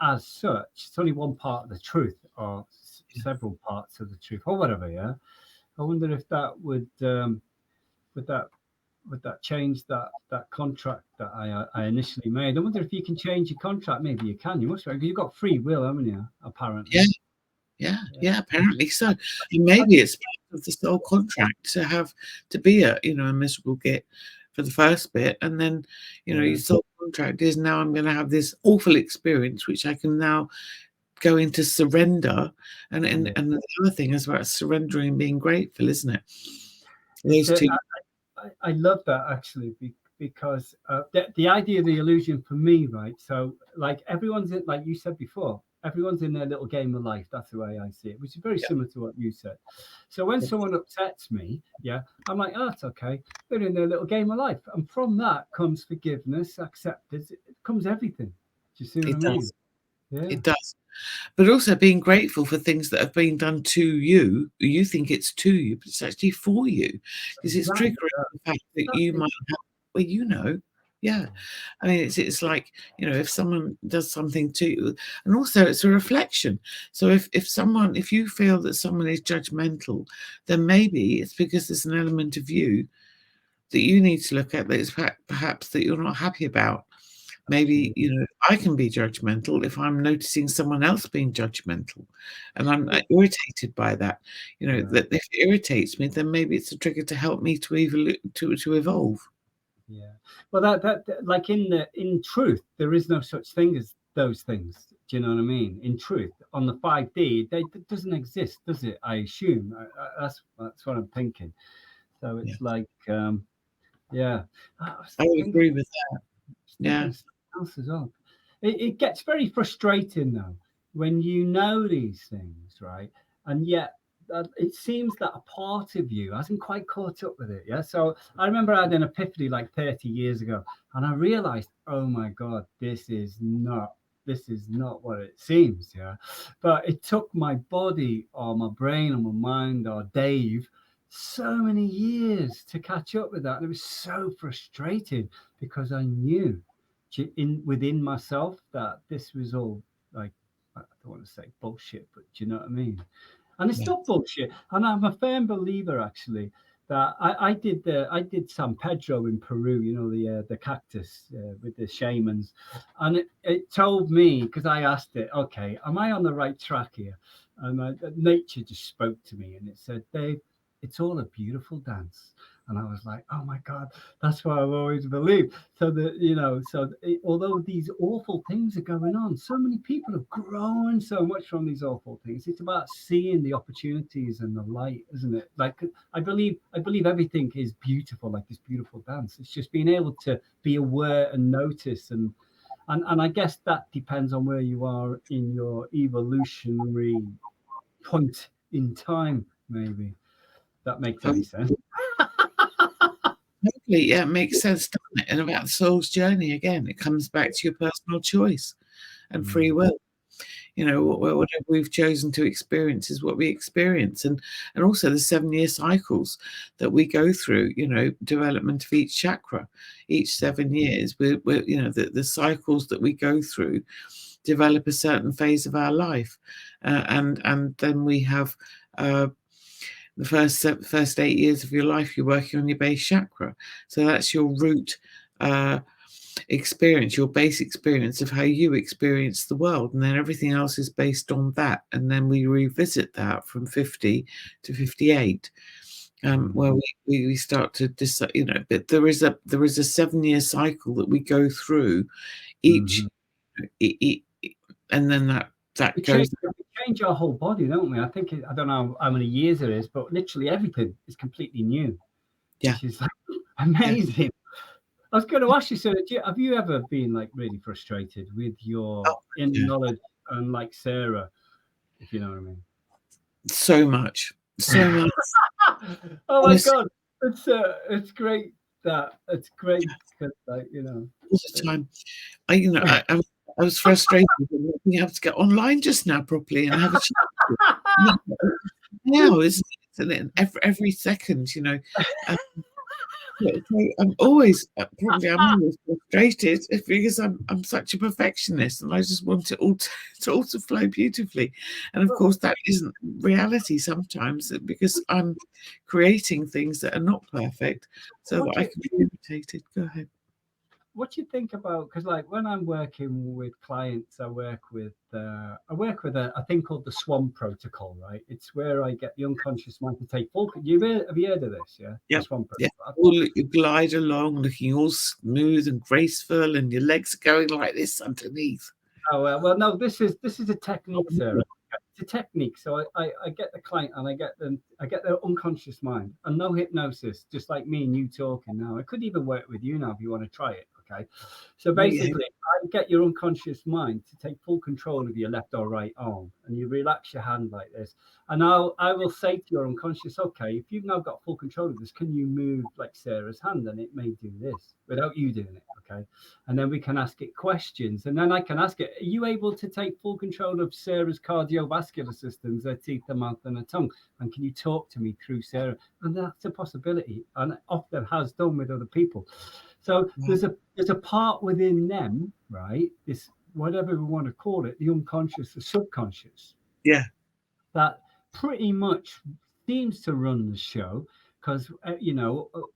as such. It's only one part of the truth, or several parts of the truth, or whatever. Yeah. I wonder if that would that change that contract that I initially made. I wonder if you can change your contract. Maybe you can. You must. You've got free will, haven't you? Apparently. Yeah, apparently so. And maybe it's part of the soul contract to be a miserable git for the first bit, and then your soul contract is, now I'm going to have this awful experience which I can now go into surrender, and the other thing is about surrendering and being grateful, isn't it? Those two. I love that actually, because the idea of the illusion for me, right? So like everyone's in, like you said before, everyone's in their little game of life. That's the way I see it, which is very similar to what you said. So when someone upsets me, I'm like, oh, it's okay. They're in their little game of life. And from that comes forgiveness, acceptance. It comes everything. Do you see what I mean? Does. Yeah. It does. But also being grateful for things that have been done to you. You think it's to you, but it's actually for you, because it's triggering the fact that you might have, yeah. I mean, it's like, if someone does something to you, and also it's a reflection. So if you feel that someone is judgmental, then maybe it's because there's an element of you that you need to look at that is perhaps that you're not happy about. Maybe, I can be judgmental if I'm noticing someone else being judgmental, and I'm irritated by that. That if it irritates me, then maybe it's a trigger to help me to evolve. Yeah. Well, that like in truth, there is no such thing as those things. Do you know what I mean? In truth, on the 5D, it doesn't exist, does it? I assume that's what I'm thinking. So it's like, yeah. I would agree with that. Yeah. Else as well. It gets very frustrating though when you know these things, right? And yet it seems that a part of you hasn't quite caught up with it. Yeah. So I remember I had an epiphany like 30 years ago, and I realized, oh my God, this is not what it seems. Yeah. But it took my body or my brain or my mind or Dave so many years to catch up with that. And it was so frustrating because I knew within myself that this was all, like, I don't want to say bullshit, but do you know what I mean? And it's not bullshit. And I'm a firm believer actually that I did San Pedro in Peru, the cactus with the shamans, and it told me, because I asked it, okay, am I on the right track here? And nature just spoke to me and it said, Dave, it's all a beautiful dance. And I was like, oh my God, that's what I've always believed. So that, although these awful things are going on, so many people have grown so much from these awful things. It's about seeing the opportunities and the light, isn't it? Like, I believe everything is beautiful, like this beautiful dance. It's just being able to be aware and notice. And I guess that depends on where you are in your evolutionary point in time, maybe. That makes any sense. Yeah, it makes sense, doesn't it? And about the soul's journey again, it comes back to your personal choice and free will. Whatever we've chosen to experience is what we experience, and also the 7-year cycles that we go through. Development of each chakra, each 7 years. We're the cycles that we go through develop a certain phase of our life, and then we have. The first 8 years of your life, you're working on your base chakra. So that's your root experience, your base experience of how you experience the world. And then everything else is based on that. And then we revisit that from 50 to 58, where we start to decide, but there is a 7-year cycle that we go through each, and then that goes. We change our whole body, don't we? I think I don't know how many years it is, but literally everything is completely new. Yeah, which is like amazing. I was going to ask you, Sarah, have you ever been like really frustrated with your Oh, inner yeah. knowledge, unlike Sarah, if you know what I mean? So much. Oh Oh my honestly, God, it's great that it's great because like all the time. I was frustrated with not being able to get online just now properly and have a chat. Now, isn't it? And then every second, um, so I'm always frustrated because I'm such a perfectionist and I just want it all to flow beautifully. And of course, that isn't reality sometimes because I'm creating things that are not perfect so what that do I you can be irritated. Go ahead. what do you think about, because like when I'm working with clients, I work with a thing called the Swan Protocol, right? It's where I get the unconscious mind to take full. Have you heard of this? Yeah, the Yeah, Swan yeah. Protocol. You glide along, looking all smooth and graceful, and your legs are going like this underneath. Oh well, no. This is a technique, Sarah. It's a technique. So I get the client and I get their unconscious mind and no hypnosis, just like me and you talking now. I could even work with you now if you want to try it. Okay. So Yeah, basically, I get your unconscious mind to take full control of your left or right arm, and you relax your hand like this. And I will say to your unconscious, okay, if you've now got full control of this, can you move like Sarah's hand, and it may do this without you doing it. Okay. And then we can ask it questions. And then I can ask it, are you able to take full control of Sarah's cardiovascular systems, her teeth, her mouth, and her tongue? And can you talk to me through Sarah? And that's a possibility, and it often has done with other people. So yeah, there's a part within them, right? This, whatever we want to call it, the unconscious, the subconscious, yeah, that pretty much seems to run the show, because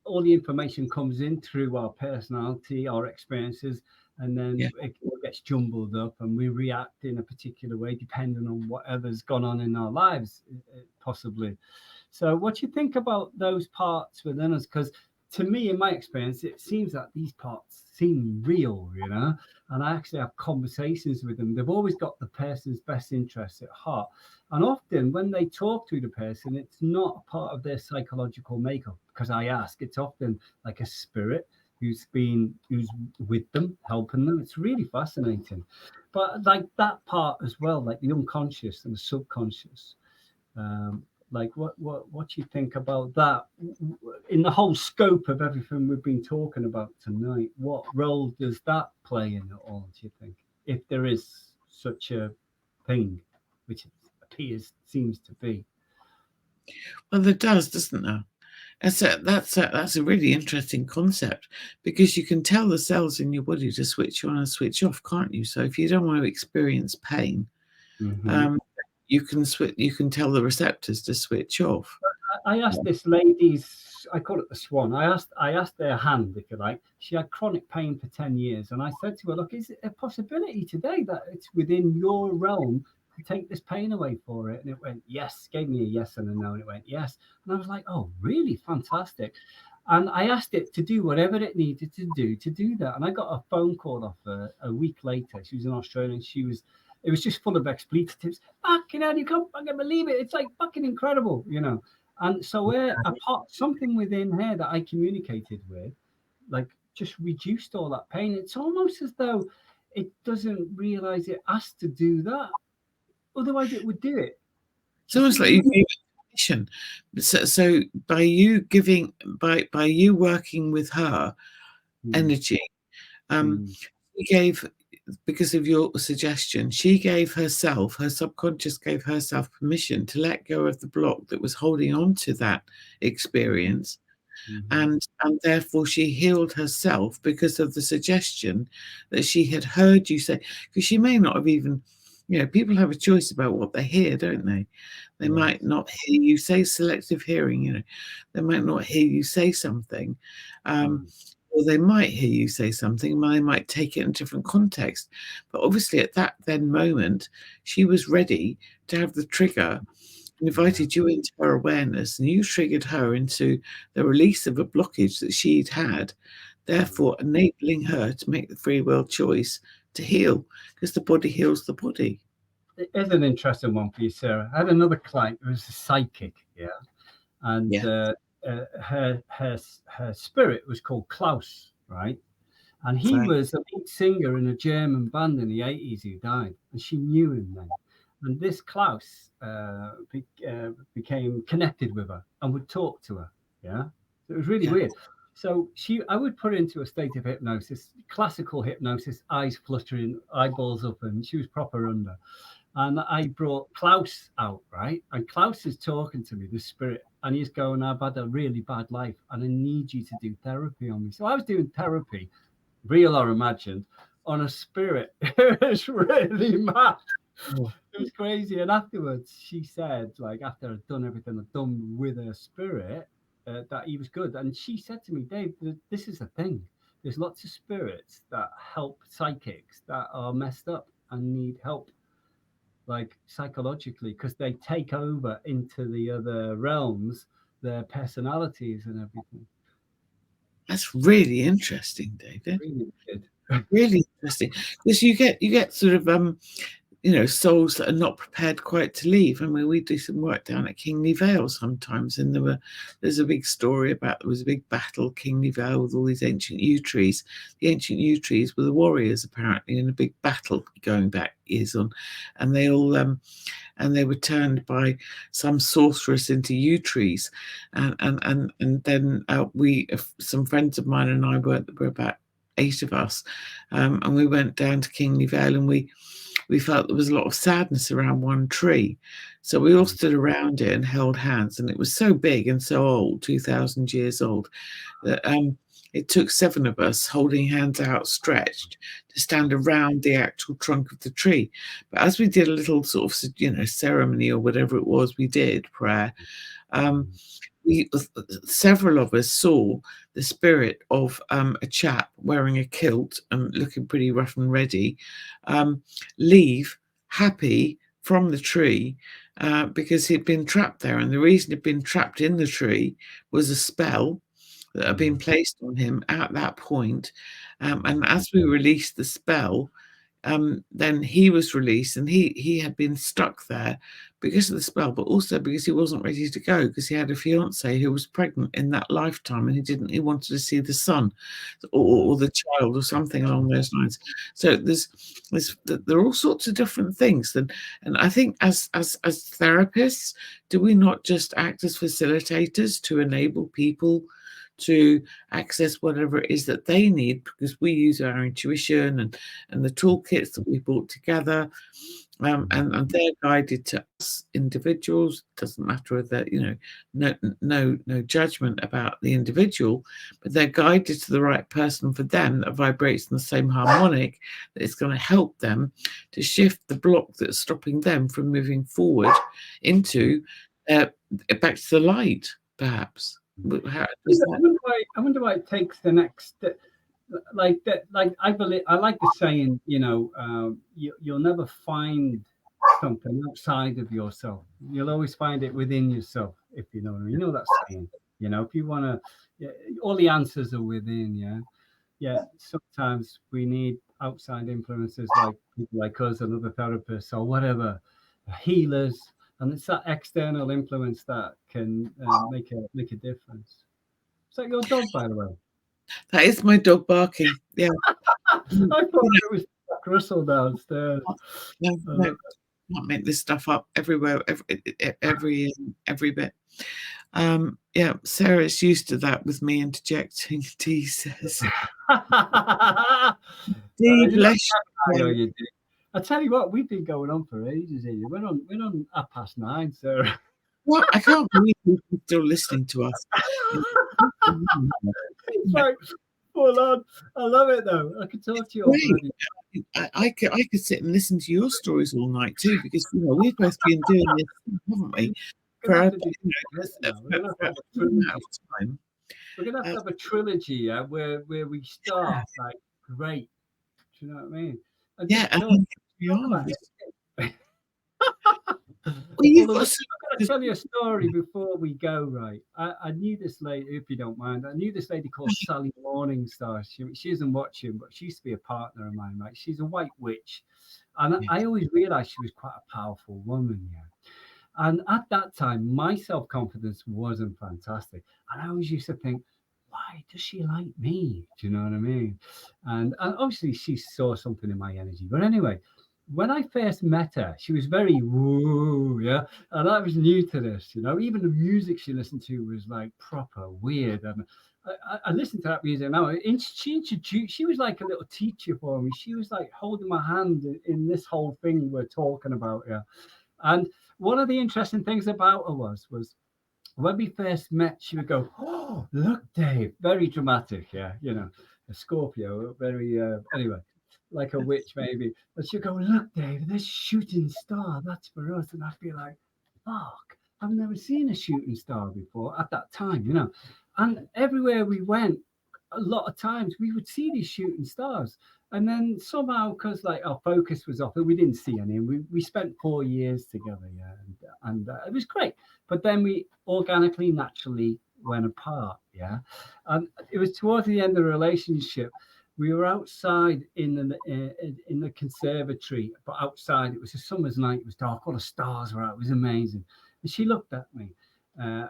all the information comes in through our personality, our experiences, and then yeah. it all gets jumbled up and we react in a particular way depending on whatever's gone on in our lives, possibly. So, what do you think about those parts within us? Because to me, in my experience, it seems that these parts seem real, and I actually have conversations with them. They've always got the person's best interests at heart. And often when they talk to the person, it's not a part of their psychological makeup because I ask, it's often like a spirit who's with them, helping them. It's really fascinating. But like that part as well, like the unconscious and the subconscious, like what do you think about that in the whole scope of everything we've been talking about tonight? What role does that play in it all, do you think, if there is such a thing, which it seems to be? Well, there does, doesn't there? That's a really interesting concept because you can tell the cells in your body to switch on and switch off, can't you? So if you don't want to experience pain, Mm-hmm. um, you can switch. You can tell the receptors to switch off. I asked this lady's, I call it the Swan. I asked their hand, if you like. She had chronic pain for 10 years. And I said to her, look, is it a possibility today that it's within your realm to take this pain away for it? And it went, yes. Gave me a yes and a no. And it went, yes. And I was like, oh, really? Fantastic. And I asked it to do whatever it needed to do that. And I got a phone call off her a week later. She was in Australia and it was just full of expletives. Fucking hell, you can't fucking believe it. It's like fucking incredible. And so something within her that I communicated with, like, just reduced all that pain. It's almost as though it doesn't realize it has to do that. Otherwise, it would do it. It's almost like you gave permission. So by you working with her Mm, energy, um, mm, she gave, because of your suggestion, she gave herself, her subconscious gave herself permission to let go of the block that was holding on to that experience. mhm. And therefore she healed herself because of the suggestion that she had heard you say, because she may not have even, people have a choice about what they hear, don't they? They Yes. might not hear you say, selective hearing, they might not hear you say something, Mm, or they might hear you say something, they might take it in a different context. But obviously at that then moment, she was ready to have the trigger, yeah. invited you into her awareness, and you triggered her into the release of a blockage that she'd had, therefore enabling her to make the free will choice to heal, because the body heals the body. It is an interesting one for you, Sarah. I had another client who was a psychic, yeah, and Yeah. her spirit was called Klaus. right? And he Right. was a lead singer in a German band in the 80s who died, and she knew him then. And this Klaus became connected with her and would talk to her. Yeah. So it was really Yeah. weird. So I would put her into a state of hypnosis, classical hypnosis, eyes fluttering, eyeballs up, and she was proper under. And I brought Klaus out, right? And Klaus is talking to me, the spirit, and he's going, I've had a really bad life and I need you to do therapy on me. So I was doing therapy, real or imagined, on a spirit. It was really mad. Oh, It was crazy. And afterwards, she said, like, after I'd done everything I'd done with her spirit, that he was good. And she said to me, Dave, this is the thing. There's lots of spirits that help psychics that are messed up and need help, like psychologically, because they take over into the other realms, their personalities and everything. that's really interesting, David. Really good. Really interesting. Because you get sort of souls that are not prepared quite to leave. I mean, we do some work down at Kingly Vale sometimes, and there's a big story about there was a big battle at Kingly Vale with all these ancient yew trees. The ancient yew trees were the warriors apparently in a big battle going back years on, and they all and they were turned by some sorceress into yew trees, and then some friends of mine and I were about 8 of us, and we went down to Kingly Vale, and we felt there was a lot of sadness around one tree. So we all stood around it and held hands, and it was so big and so old, 2,000 years old, that it took 7 of us holding hands outstretched to stand around the actual trunk of the tree. But as we did a little sort of, ceremony or whatever it was we did, prayer, several of us saw the spirit of a chap wearing a kilt and looking pretty rough and ready leave happy from the tree because he'd been trapped there, and the reason he'd been trapped in the tree was a spell that had been placed on him at that point. And as we released the spell, then he was released, and he had been stuck there because of the spell, but also because he wasn't ready to go, because he had a fiance who was pregnant in that lifetime, and he wanted to see the son or the child or something along those lines. So there are all sorts of different things, and I think as therapists, do we not just act as facilitators to enable people to access whatever it is that they need, because we use our intuition and the toolkits that we brought together, and they're guided to us individuals. Doesn't matter whether no judgment about the individual, but they're guided to the right person for them that vibrates in the same harmonic that is going to help them to shift the block that's stopping them from moving forward into back to the light, perhaps. How does that? I wonder why it takes the next step. Like that, like I believe, I like the saying, you'll never find something outside of yourself. You'll always find it within yourself, if you know what I mean. You know that saying. If you want to, all the answers are within. Yeah. Sometimes we need outside influences, like people like us and other therapists or whatever, healers, and it's that external influence that can make a difference. Is that your dog, by the way? That is my dog barking. Yeah. I thought it was Jack Russell downstairs. No, not make this stuff up everywhere, every bit. Yeah, Sarah's used to that with me interjecting. Dee says, Dee, bless you. I tell you what, we've been going on for ages here. We're on 9:30, Sarah. What? I can't believe people still listening to us. It's like full on. I love it though. I could talk to you all bloody. I could sit and listen to your stories all night too, because we've both been doing this, haven't we? For We're a gonna have to have a trilogy, where we start like great. Do you know what I mean? And yeah, just talk about it. Well, I'm going to tell you a story before we go, right? I knew this lady, if you don't mind. I knew this lady called Sally Morningstar. She isn't watching, but she used to be a partner of mine, right? She's a white witch. And I always realized she was quite a powerful woman, yeah. And at that time, my self-confidence wasn't fantastic. And I always used to think, why does she like me? Do you know what I mean? And obviously she saw something in my energy. But anyway, when I first met her, she was very woo, yeah, and I was new to this, Even the music she listened to was like proper weird, and I listened to that music now. And she introduced, she was like a little teacher for me. She was like holding my hand in this whole thing we're talking about, yeah. And one of the interesting things about her was when we first met, she would go, "Oh, look, Dave," very dramatic, yeah, a Scorpio, very anyway, like a witch maybe. But she'd go, "Look, Dave, this shooting star, that's for us," and I'd be like, "Fuck, I've never seen a shooting star before at that time." And everywhere we went, a lot of times we would see these shooting stars. And then somehow, because like our focus was off, we didn't see any. We spent 4 years together, yeah, and it was great. But then we organically, naturally went apart, yeah. And it was towards the end of the relationship. We were outside in the conservatory, but outside it was a summer's night. It was dark. All the stars were out. It was amazing. And she looked at me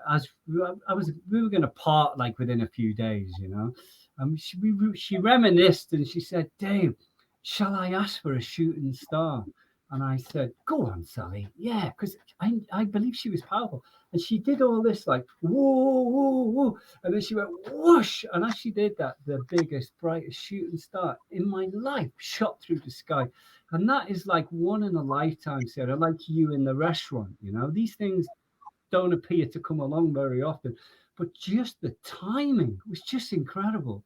as we were going to part like within a few days. She reminisced and she said, "Dave, shall I ask for a shooting star?" And I said, "Go on, Sally." Yeah, because I believe she was powerful. And she did all this like, whoa, whoa, whoa. And then she went whoosh. And as she did that, the biggest, brightest shooting star in my life shot through the sky. And that is like one in a lifetime, Sarah, like you in the restaurant. These things don't appear to come along very often. But just the timing was just incredible.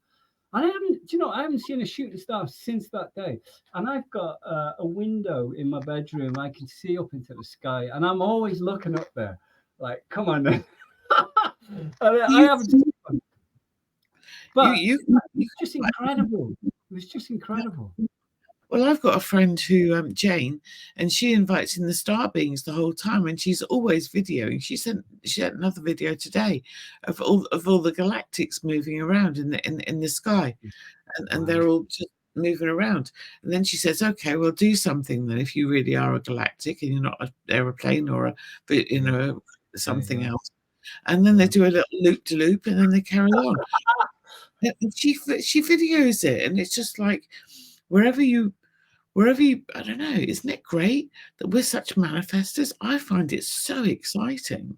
I haven't seen a shooting star since that day. And I've got a window in my bedroom. I can see up into the sky, and I'm always looking up there. Like, come on, then. I You, haven't seen one, you, but you, you it's just incredible. It was just incredible. Well, I've got a friend who, Jane, and she invites in the star beings the whole time, and she's always videoing. She sent another video today of all the galactics moving around in the sky, and Wow. they're all just moving around. And then she says, "Okay, well, do something then if you really are a galactic and you're not an aeroplane or something Yeah. else." And then they do a little loop to loop, and then they carry on. And she videos it, and it's just like wherever you, I don't know, isn't it great that we're such manifestors? I find it so exciting.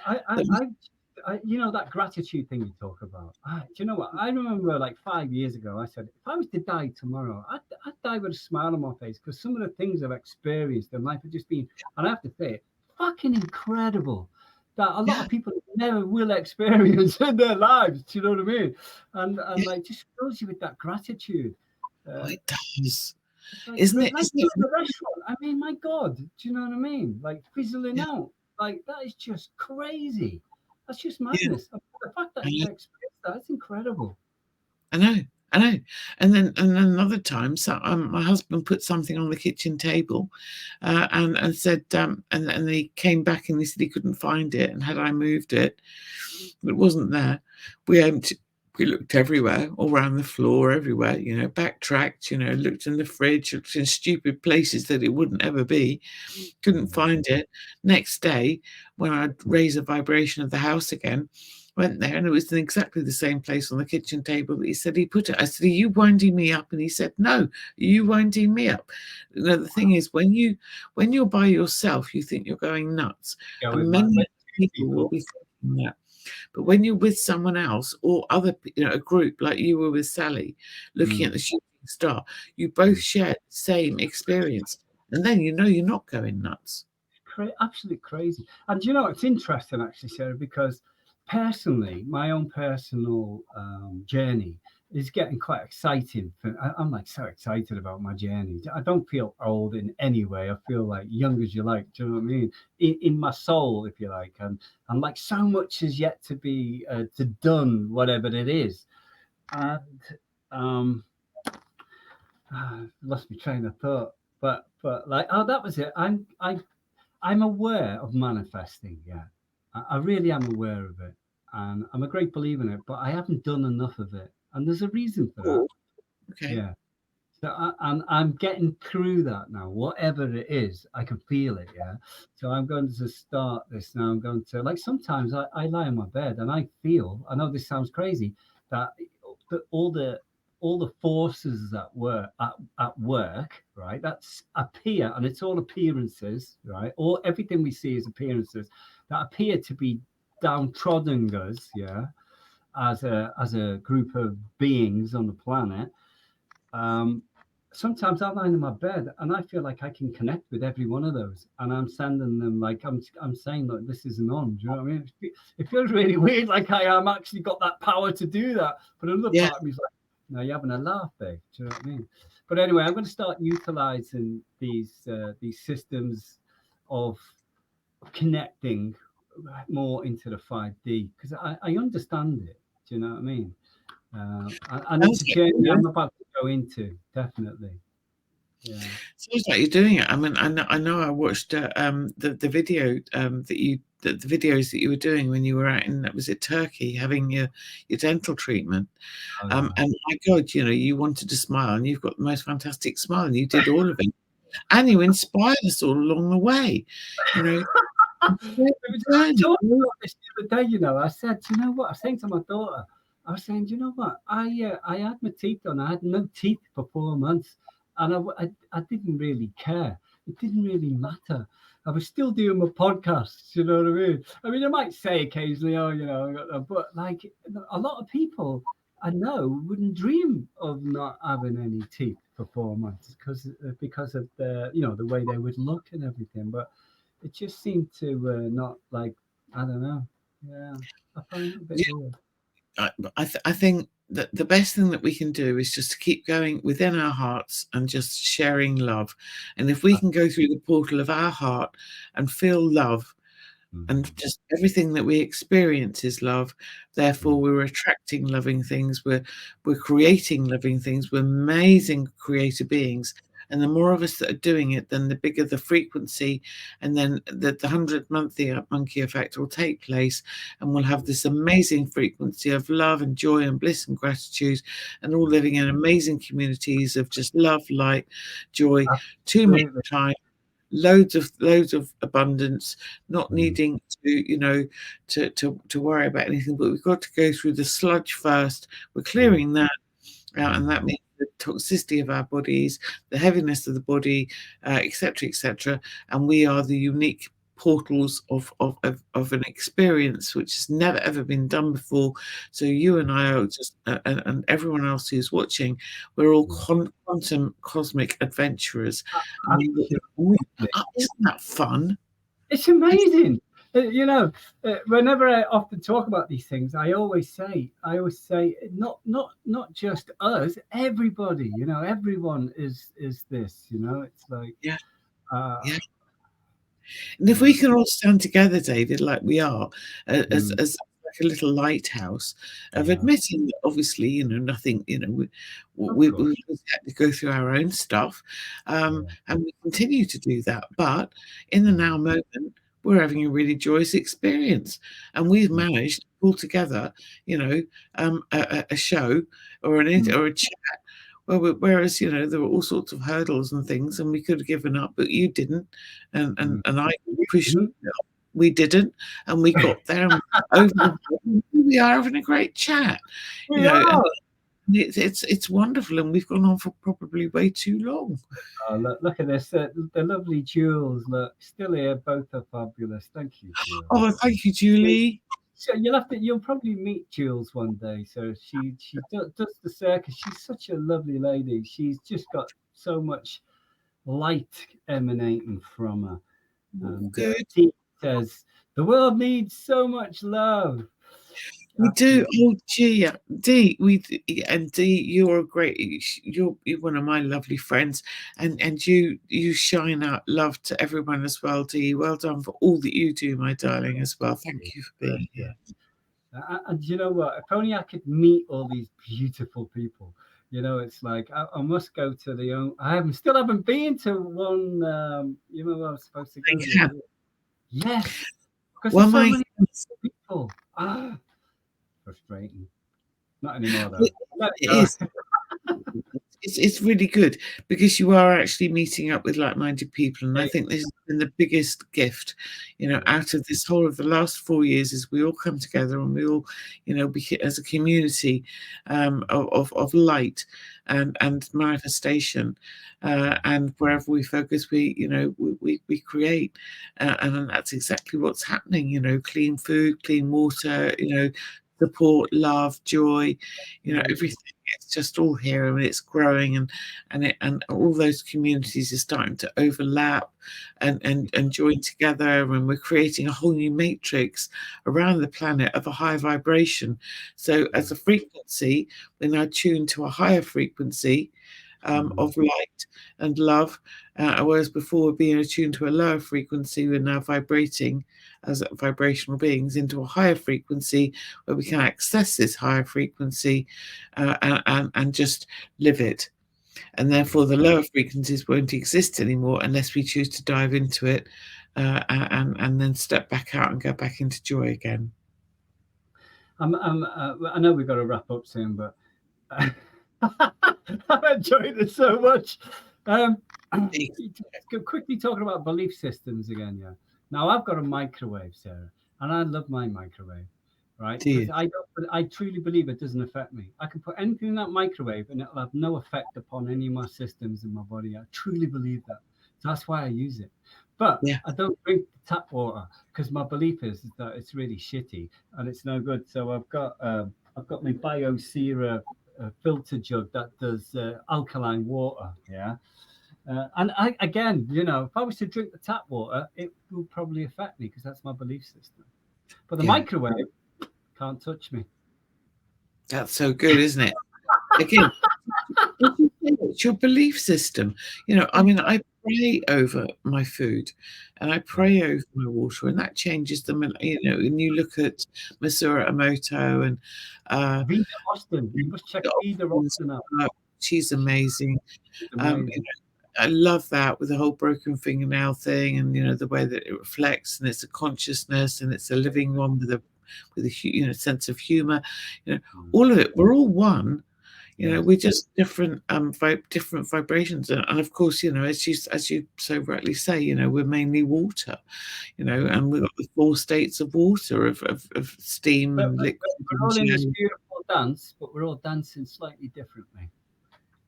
I, I, That we, that gratitude thing you talk about. Do you know what? I remember like 5 years ago, I said, if I was to die tomorrow, I'd die with a smile on my face because some of the things I've experienced in life have just been, and I have to say it, fucking incredible. That a lot yeah, of people never will experience in their lives. Do you know what I mean? And yeah, like just fills you with that gratitude. oh, Uh, it does. it's like Isn't great, it? like Isn't you in it? the restaurant. I mean, my God, do you know what I mean? Like fizzling Yeah, out, like that is just crazy. That's just yeah. madness. And the fact that you've experienced that, it's incredible. I know, I know. And then another time, so my husband put something on the kitchen table, and said, and they came back and he said he couldn't find it, and had I moved it, it wasn't there. We we looked everywhere, all around the floor, everywhere, backtracked, looked in the fridge, looked in stupid places that it wouldn't ever be, couldn't find it. Next day, when I'd raise a vibration of the house again, went there and it was in exactly the same place on the kitchen table that he said he put it. I said, "Are you winding me up?" And he said, "No, are you winding me up?" The thing is, when you're by yourself, you think you're going nuts. Going And mad. many When people will people, be thinking that. But when you're with someone else or a group like you were with Sally, looking at mm, the shooting star, you both share the same experience. And then you're not going nuts. absolute crazy. And you know, it's interesting actually, Sarah, because personally, my own personal journey is getting quite exciting. I'm like so excited about my journey. I don't feel old in any way. I feel like young as you like. Do you know what I mean? In my soul, if you like, and like so much is yet to be to done, whatever it is. And um, lost my train of thought. But like, oh, that was it. I'm aware of manifesting. Yeah, I really am aware of it, and I'm a great believer in it. But I haven't done enough of it, and there's a reason for that. Cool. Okay. Yeah. So I'm getting through that now. Whatever it is, I can feel it. Yeah. So I'm going to start this now. I'm going to like sometimes I lie in my bed and I feel. I know this sounds crazy. that all the forces that were at work, right? That's appear, and it's all appearances, right? All everything we see is appearances that appear to be downtrodden us, yeah, as a group of beings on the planet. Um, Sometimes I lie in my bed and I feel like I can connect with every one of those, and I'm sending them like I'm saying like this isn't on. Do you know what I mean? It feels really weird, like I am actually got that power to do that. But another Yeah. part of me is like, no, you're having a laugh, babe. Do you know what I mean? But anyway, I'm going to start utilizing these systems of connecting more into the 5D because I understand it. Do you know what I mean? And it's a journey I'm about to go into, definitely. Yeah. Sounds like you're doing it. I mean, I know I watched the video the videos that you were doing when you were out in, was it Turkey, having your dental treatment. Oh, yeah. And my God, you know, you wanted to smile, and you've got the most fantastic smile, and you did all of it, and you inspired us all along the way. You know, I talked about this the other day, you know. I said, you know what? I was saying to my daughter, I was saying, you know what? I had my teeth done. I had no teeth for 4 months, and I didn't really care. It didn't really matter. I was still doing my podcasts. You know what I mean? I mean, I might say occasionally, oh, you know, but like a lot of people I know wouldn't dream of not having any teeth for 4 months because of the way they would look and everything. But it just seemed to not like, I don't know. Yeah, I find it a bit weird. I think that the best thing that we can do is just to keep going within our hearts and just sharing love. And if we can go through the portal of our heart and feel love, and just everything that we experience is love, therefore we're attracting loving things, we're creating loving things, we're amazing creator beings. And the more of us that are doing it, then the bigger the frequency, and then the 100th monkey effect will take place, and we'll have this amazing frequency of love and joy and bliss and gratitude, and all living in amazing communities of just love, light, joy, too much time, loads of abundance, not needing to worry about anything. But we've got to go through the sludge first. We're clearing that out, and that means the toxicity of our bodies, the heaviness of the body, etc., etc. And we are the unique portals of an experience which has never ever been done before. So you and I are just and everyone else who's watching, we're all quantum cosmic adventurers. Isn't that fun? It's amazing. Whenever I often talk about these things, I always say, not just us, everybody. You know, everyone is this. You know, it's like yeah. And if we can all stand together, David, like we are, as like a little lighthouse, of admitting that obviously, you know, nothing, you know, we had to go through our own stuff, and we continue to do that. But in the now moment, we're having a really joyous experience, and we've managed to pull together, you know, a show or or a chat. Well, whereas, you know, there were all sorts of hurdles and things, and we could have given up, but you didn't, and I pushed. We didn't, and we got there. And we are having a great chat. You know, and it's wonderful, and we've gone on for probably way too long. Oh, look at this! The lovely Jules, look, still here. Both are fabulous. Thank you, Jules. Oh, thank you, Julie. So you'll probably meet Jules one day. So she does the circus. She's such a lovely lady. She's just got so much light emanating from her. And Dee says the world needs so much love. We do. Oh, gee, Dee, Dee, you're a great. You're one of my lovely friends, and you shine out love to everyone as well, Dee. Well done for all that you do, my darling, as well. Thank you for being here. And you know what? If only I could meet all these beautiful people. You know, it's like I must go to the. I still haven't been to one. You know, I was supposed to go. Yes, because there's so many people. Frustrating. Not anymore though. It is. it's really good because you are actually meeting up with like-minded people, and I think this has been the biggest gift, out of this whole of the last 4 years, is we all come together and we all, as a community of light and manifestation, and wherever we focus, we create, and that's exactly what's happening. Clean food, clean water, support, love, joy, everything. It's just all here, and it's growing, and all those communities are starting to overlap and join together, and we're creating a whole new matrix around the planet of a high vibration. So as a frequency, we're now tuned to a higher frequency of light and love, whereas before we're being attuned to a lower frequency. We're now vibrating as vibrational beings into a higher frequency where we can access this higher frequency and just live it. And therefore the lower frequencies won't exist anymore unless we choose to dive into it and then step back out and go back into joy again. I know we've got to wrap up soon, but I've enjoyed this so much. Quickly talking about belief systems again, yeah. Now I've got a microwave, Sarah, and I love my microwave, right? Because I truly believe it doesn't affect me. I can put anything in that microwave and it'll have no effect upon any of my systems in my body. I truly believe that. So that's why I use it. But I don't drink tap water because my belief is that it's really shitty and it's no good. So I've got my BioSera filter jug that does alkaline water, yeah. And again, if I was to drink the tap water, it will probably affect me because that's my belief system. But the microwave can't touch me. That's so good, isn't it? Again, it's your belief system. I pray over my food and I pray over my water, and that changes them. And when you look at Masura Emoto and Vida Austin, you must check Vida Austin out. She's amazing. I love that with the whole broken fingernail thing, and the way that it reflects, and it's a consciousness, and it's a living one with a sense of humor. All of it. We're all one. We're just different different vibrations, and of course, as you so rightly say, we're mainly water, and we've got the 4 states of water of steam and liquid. We're all in this beautiful dance, but we're all dancing slightly differently.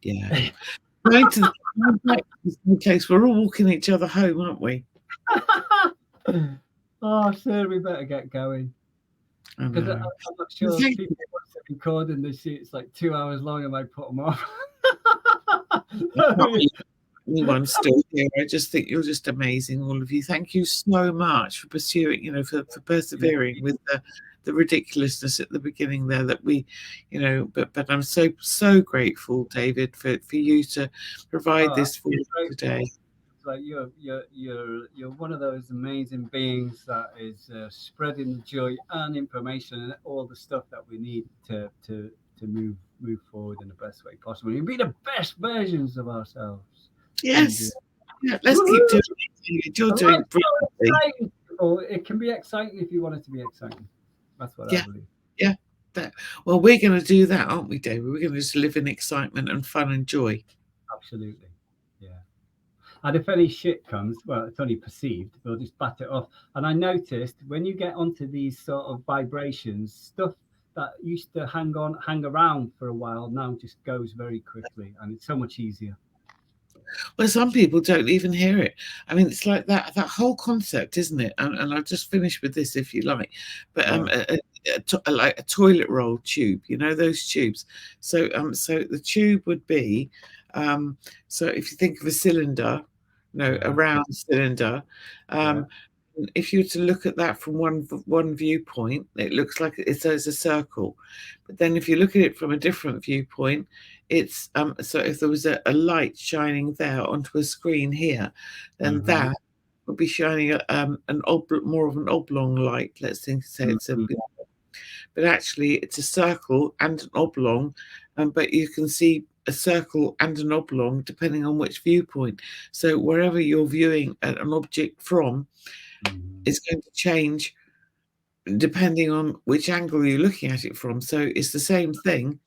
Yeah. Right to the case, we're all walking each other home, aren't we? Oh, sir, we better get going. Because I'm not sure if people watch the recording, they see it's like 2 hours long, and I put them off. Anyone's still here. I just think you're just amazing, all of you. Thank you so much for pursuing, for persevering with the ridiculousness at the beginning there that we, but I'm so grateful, David, for you to provide this for us today. Like you're one of those amazing beings that is spreading the joy and information and all the stuff that we need to move forward in the best way possible and be the best versions of ourselves. Yes. Let's keep doing it. You're doing brilliantly. It can be exciting if you want it to be exciting. That's what I believe. Yeah. Well, we're going to do that, aren't we, David? We're going to just live in excitement and fun and joy. Absolutely. Yeah. And if any shit comes, well, it's only perceived, we'll just bat it off. And I noticed when you get onto these sort of vibrations, stuff that used to hang around for a while now just goes very quickly, and it's so much easier. Well, some people don't even hear it. I mean, it's like that whole concept, isn't it? And I'll just finish with this if you like. But like a toilet roll tube, those tubes. So the tube would be, so if you think of a cylinder, a round cylinder, if you were to look at that from one viewpoint, it looks like it's a circle. But then if you look at it from a different viewpoint, it's so if there was a light shining there onto a screen here, then that would be shining more of an oblong light. Let's say it's a bit, but actually it's a circle and an oblong, but you can see a circle and an oblong depending on which viewpoint. So wherever you're viewing an object from, it's going to change depending on which angle you're looking at it from. So it's the same thing,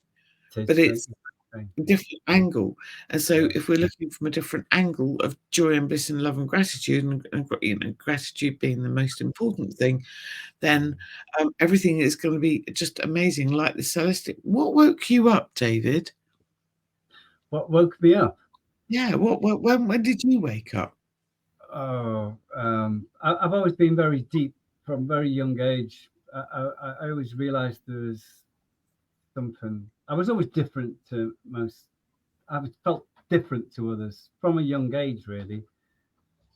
but it's different angle. And so if we're looking from a different angle of joy and bliss and love and gratitude, and gratitude being the most important thing, then everything is going to be just amazing, like the celestial. What woke you up, David? What woke me up? Yeah, when did you wake up? Oh, I've always been very deep from very young age. I always realized there was something. I was always different to most. Felt different to others from a young age, really.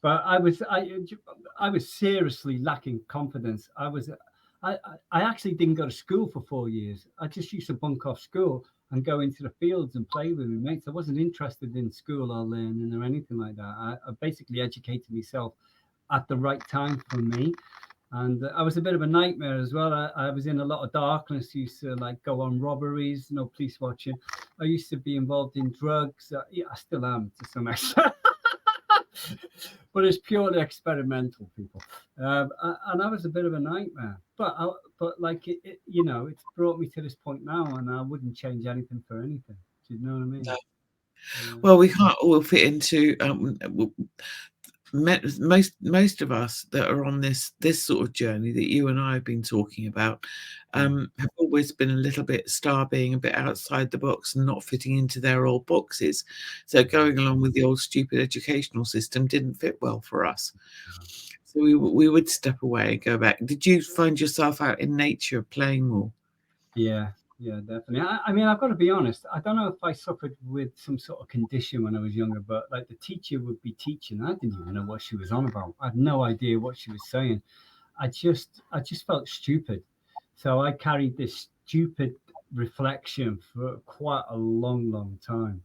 But I was seriously lacking confidence. I actually didn't go to school for 4 years. I just used to bunk off school and go into the fields and play with my mates. I wasn't interested in school or learning or anything like that. I basically educated myself at the right time for me. And I was a bit of a nightmare as well. I was in a lot of darkness. Used to like go on robberies, no police watching. I used to be involved in drugs. Yeah, I still am to some extent. But it's purely experimental, people. And I was a bit of a nightmare. But like it's brought me to this point now, and I wouldn't change anything for anything. Do you know what I mean? Well, we can't all fit into most of us that are on this sort of journey that you and I have been talking about have always been a little bit being a bit outside the box and not fitting into their old boxes. So going along with the old stupid educational system didn't fit well for us. So we would step away and go back. Did you find yourself out in nature playing more? Yeah, definitely. I mean, I've got to be honest. I don't know if I suffered with some sort of condition when I was younger, but like the teacher would be teaching. I didn't even know what she was on about. I had no idea what she was saying. I just felt stupid. So I carried this stupid reflection for quite a long time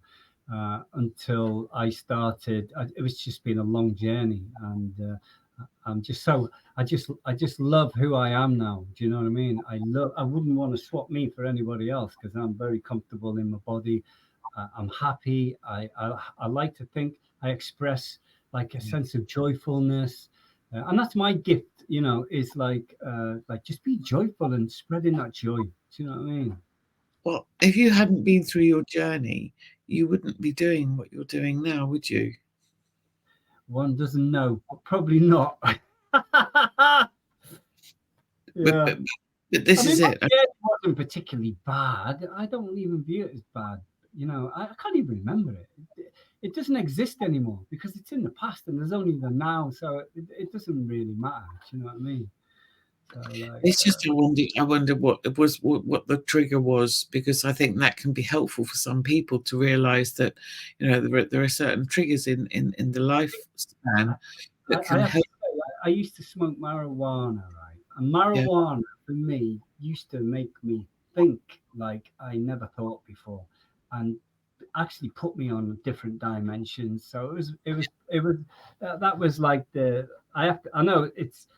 until I started. It was just been a long journey, and I'm just so I just love who I am now. Do you know what I mean? I wouldn't want to swap me for anybody else because I'm very comfortable in my body. I'm happy. I like to think I express like a sense of joyfulness, and that's my gift. Is like just be joyful and spreading that joy. Do you know what I mean? Well, if you hadn't been through your journey, you wouldn't be doing what you're doing now, would you? One doesn't know, but probably not. Yeah. But this is it. It wasn't particularly bad. I don't even view it as bad. I can't even remember it. It doesn't exist anymore because it's in the past and there's only the now. So it doesn't really matter. Do you know what I mean? So It's just I wonder what it was, what the trigger was, because I think that can be helpful for some people to realise that there are certain triggers in the lifespan that can help. I used to smoke marijuana, right? And marijuana for me used to make me think like I never thought before, and actually put me on different dimensions. So it was that was like I know it's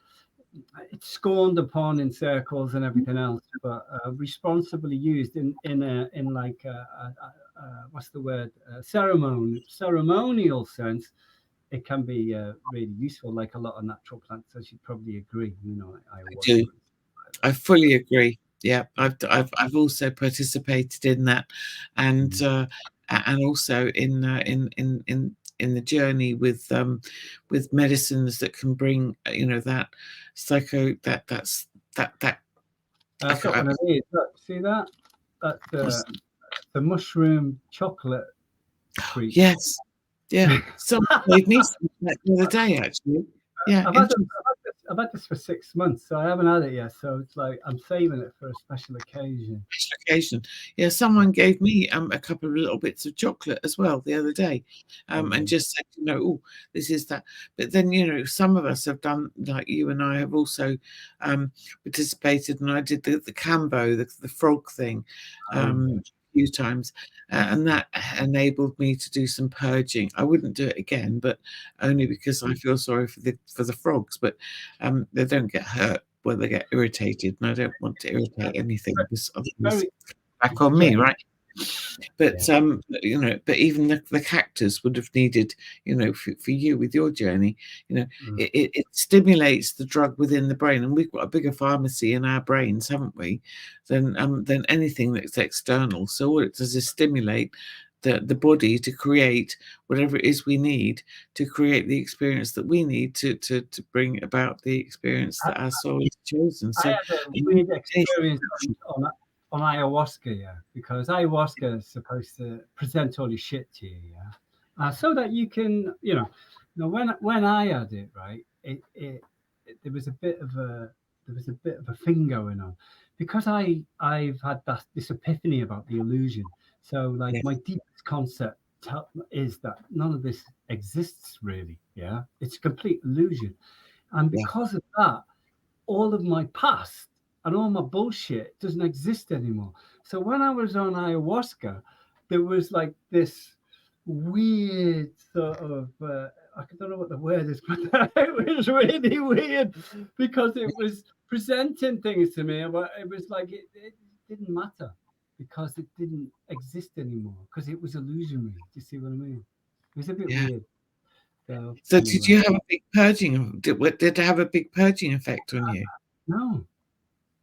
scorned upon in circles and everything else, but responsibly used in like what's the word, ceremonial sense, it can be really useful, like a lot of natural plants, as you probably agree. I do. I fully agree. Yeah, I've also participated in that, and also in the journey with medicines that can bring that psycho that's that. I've got one of these. Look, see that? That's the mushroom chocolate treat. Yes. Yeah. Someone gave me some the other day, actually. Yeah. I've had this for 6 months, so I haven't had it yet. So it's like I'm saving it for a special occasion. Yeah, someone gave me a couple of little bits of chocolate as well the other day, and just said, oh, this is that. But then, some of us have done, like you and I have also participated, and I did the Cambo, the frog thing. Few times, and that enabled me to do some purging. I wouldn't do it again, but only because I feel sorry for the frogs. But they don't get hurt, they get irritated, and I don't want to irritate anything because otherwise back on me, right? But but even the cactus would have needed, for you with your journey, it stimulates the drug within the brain, and we've got a bigger pharmacy in our brains, haven't we, than anything that's external. So all it does is stimulate the body to create whatever it is we need to create the experience that we need to bring about the experience that our soul has chosen. I So had a weird experience on ayahuasca, because ayahuasca is supposed to present all your shit to you, so that you can, when I had it, right, there was a bit of a thing going on, because I've had this epiphany about the illusion. So like my deepest concept is that none of this exists really, it's a complete illusion, and because of that, all of my past and all my bullshit doesn't exist anymore. So when I was on ayahuasca, there was like this weird sort of I don't know what the word is, but it was really weird because it was presenting things to me, but it was like it didn't matter because it didn't exist anymore because it was illusionary. Do you see what I mean? It was a bit weird. So did anyway. you have a big purging? Did it have a big purging effect on you? No.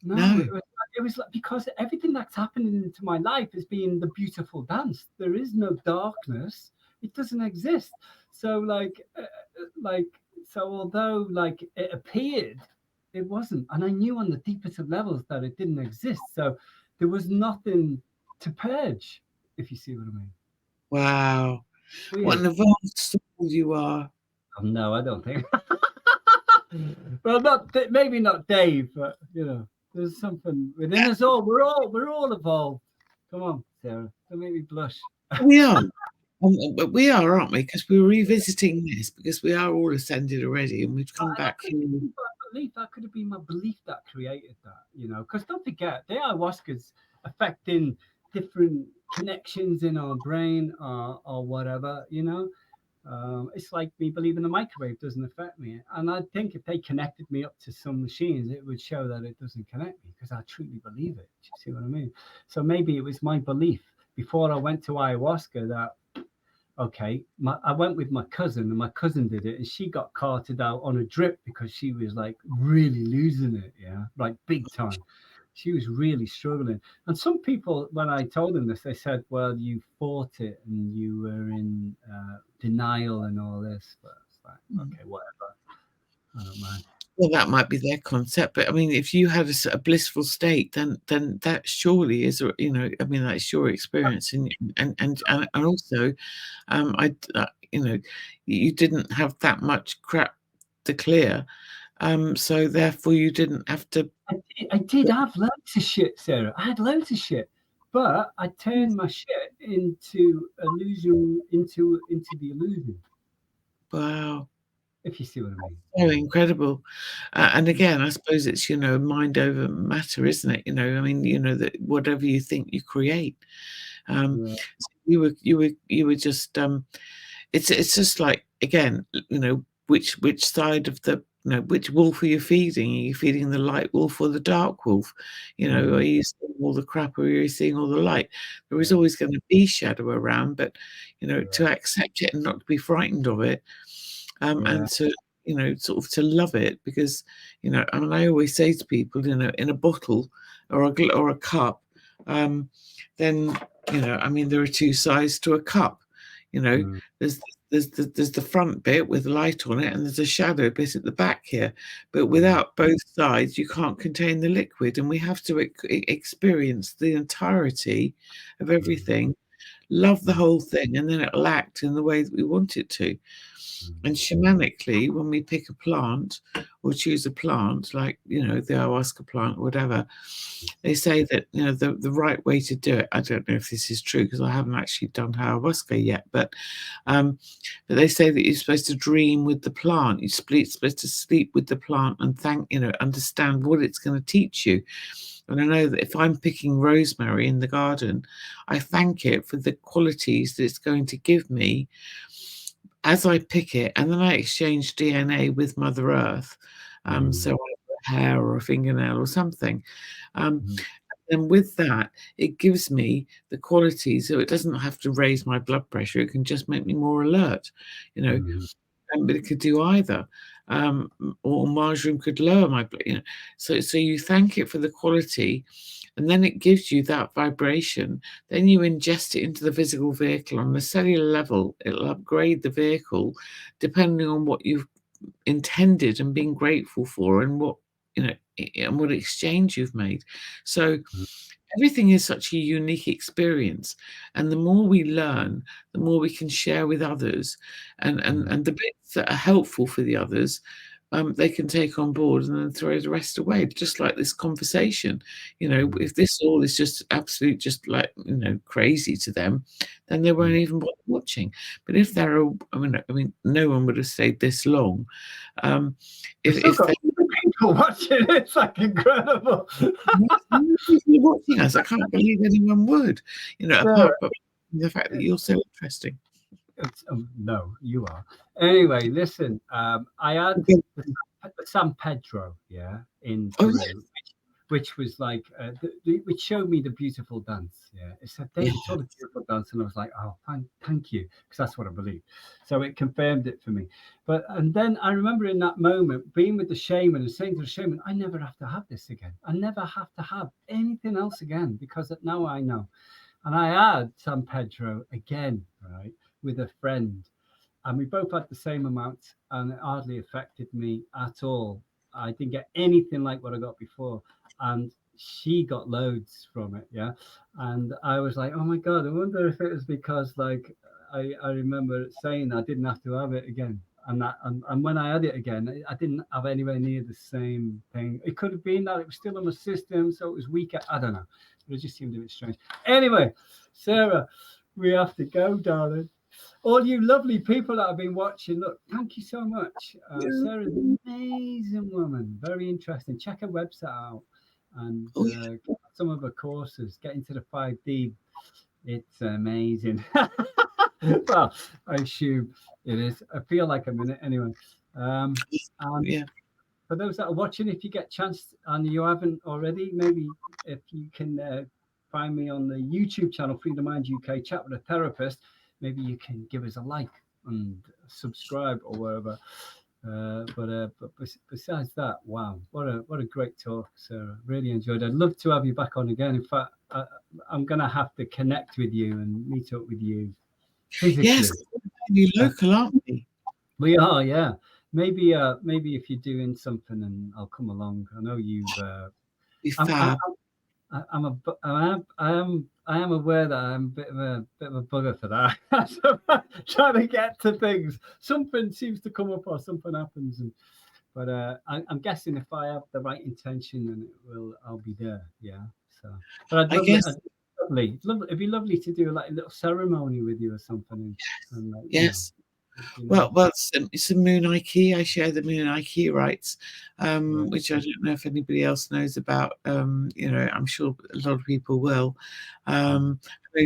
It was like, because everything that's happening into my life is being the beautiful dance. There is no darkness; it doesn't exist. So, so although like it appeared, it wasn't, and I knew on the deepest of levels that it didn't exist. So there was nothing to purge, if you see what I mean. Wow, Weird. what an evolved soul you are. Oh, no, I don't think. Well, maybe not Dave, but there's something within us all. We're all evolved. Come on, Sarah, don't make me blush. We are. We are, aren't we? Because we're revisiting this because we are all ascended already, and we've come back here. That could have been my belief that created that, because don't forget, the ayahuasca's affecting different connections in our brain or whatever, it's like me believing the microwave doesn't affect me. And I think if they connected me up to some machines, it would show that it doesn't connect me because I truly believe it. Do you see what I mean? So maybe it was my belief before I went to ayahuasca that, okay, I went with my cousin and my cousin did it and she got carted out on a drip because she was like really losing it, like big time. She was really struggling. And some people, when I told them this, they said, well, you fought it and you were in denial and all this. But it's like, okay, whatever. I don't mind. Well, that might be their concept, but I mean, if you had a blissful state, then that surely is, that's your experience, and also, you didn't have that much crap to clear, so therefore you didn't have to. I did have loads of shit, Sarah. I had loads of shit, but I turned my shit into illusion, into the illusion. Wow. If you see what I mean. So incredible. And again, I suppose it's, mind over matter, isn't it? I mean, that whatever you think you create. So you were just it's just like, again, which side of the, which wolf are you feeding? Are you feeding the light wolf or the dark wolf? Are you seeing all the crap or are you seeing all the light? There is always going to be shadow around, but to accept it and not to be frightened of it. And to, sort of to love it, because, I mean, I always say to people, in a bottle or a cup, then, I mean, there are two sides to a cup, there's the front bit with light on it and there's a shadow bit at the back here, but without both sides, you can't contain the liquid, and we have to experience the entirety of everything, love the whole thing, and then it'll act in the way that we want it to. And shamanically, when we pick a plant or choose a plant, like, the ayahuasca plant or whatever, they say that, the right way to do it, I don't know if this is true because I haven't actually done ayahuasca yet, but they say that you're supposed to dream with the plant. You're supposed to sleep with the plant and understand what it's going to teach you. And I know that if I'm picking rosemary in the garden, I thank it for the qualities that it's going to give me as I pick it, and then I exchange DNA with Mother Earth. So either a hair or a fingernail or something. then with that, it gives me the quality, so it doesn't have to raise my blood pressure. It can just make me more alert, you know. But it could do either. Or marjoram could lower my blood, you know. So you thank it for the quality, and then it gives you that vibration. Then you ingest it into the physical vehicle on the cellular level. It'll upgrade the vehicle depending on what you've intended and been grateful for, and what, you know, and what exchange you've made. So everything is such a unique experience, and the more we learn, the more we can share with others, and the bits that are helpful for the others, they can take on board and then throw the rest away. Just like this conversation, you know, if this all is just absolute, just like, you know, crazy to them, then they won't even bother watching. But if they're, I mean, no one would have stayed this long. If they People watching, it's like incredible. You're watching us, I can't believe anyone would, you know, apart from the fact that you're so interesting. No, you are. Anyway, listen, I had the San Pedro, in Peru, which was like, which showed me the beautiful dance. Yeah, it said, David saw the beautiful dance, and I was like, oh, thank you, because that's what I believe. So it confirmed it for me. And then I remember in that moment being with the shaman and saying to the shaman, I never have to have this again. I never have to have anything else again, because now I know. And I had San Pedro again, right, with a friend, and we both had the same amount, and it hardly affected me at all. I didn't get anything like what I got before, and she got loads from it, and I was like, oh my god, I wonder if it was because, like, I remember saying I didn't have to have it again, and when I had it again, I didn't have anywhere near the same thing. It could have been that it was still in my system, so it was weaker. I don't know, but it just seemed a bit strange. Anyway, Sarah, we have to go, darling. All you lovely people that have been watching, look, thank you so much. Sarah's an amazing woman, very interesting. Check her website out, and some of her courses. Get into the 5D. It's amazing. Well, I assume it is. I feel like I'm in it anyway. And for those that are watching, if you get a chance and you haven't already, maybe if you can find me on the YouTube channel, Freedom Mind UK, Chat with a Therapist, maybe you can give us a like and subscribe or wherever. But besides that, wow, what a great talk, Sarah. Really enjoyed it. I'd love to have you back on again. In fact, I'm going to have to connect with you and meet up with you physically. Yes, we're local, aren't we? We are, yeah. Maybe if you're doing something, and I'll come along. I know you've. I am aware that I'm a bit of a bugger for that. So trying to get to things, something seems to come up or something happens, but I'm guessing if I have the right intention, then I'll be there. Yeah. So, but I'd love it. It'd be lovely to do like a little ceremony with you or something. And like, yes. You know. Well, it's a Moon Key. I share the Moon Key rights, which I don't know if anybody else knows about. You know, I'm sure a lot of people will.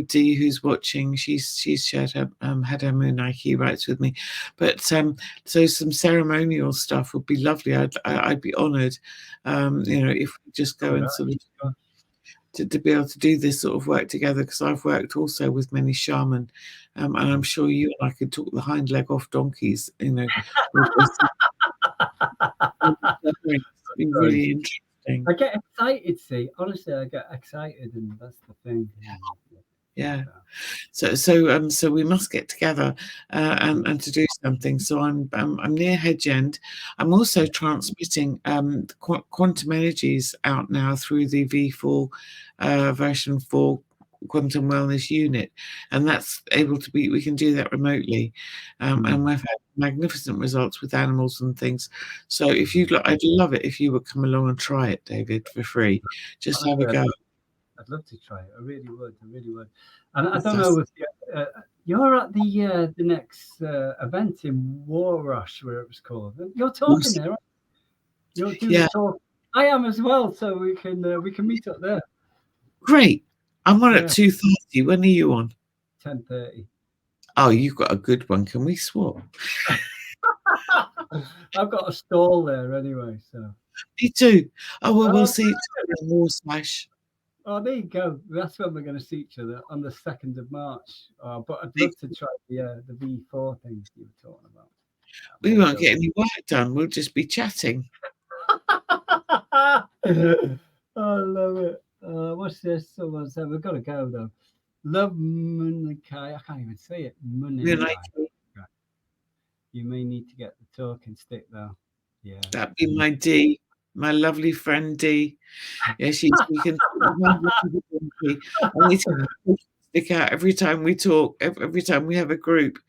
Dee, who's watching, she's shared her had her Moon Key rights with me, but so some ceremonial stuff would be lovely. I'd be honoured, you know, if we just go and sort of. To be able to do this sort of work together, because I've worked also with many shaman, and I'm sure you and I could talk the hind leg off donkeys, you know. It's been really interesting. I get excited, see. Honestly, I get excited, and that's the thing. Yeah. So we must get together and to do something. So I'm near Hedge End. I'm also transmitting quantum energies out now through the V4 version 4 quantum wellness unit, and that's able to be, we can do that remotely, and we've had magnificent results with animals and things. So if you'd like, I'd love it if you would come along and try it, David, for free. Just have a go. I'd love to try it. I really would. And I don't know if you're at the next event in War Rush, where it was called. You're talking there, right? You're doing the talk. I am as well, so we can meet up there. Great. I'm on at 2:30. When are you on? 10:30. Oh, you've got a good one. Can we swap? I've got a stall there anyway, so. Me too. Oh well, we'll see each other in War Slash. Oh, there you go. That's when we're going to see each other on the 2nd of March. But I'd love to try the V4 thing you were talking about. We won't get any work done. We'll just be chatting. I love it. What's this? Someone said we've got to go though. Love Munikai. I can't even say it. Munikai. You may need to get the talking stick though. Yeah. That'd be my D, my lovely friend D. Yeah, she can. I need to stick out every time we talk, every time we have a group.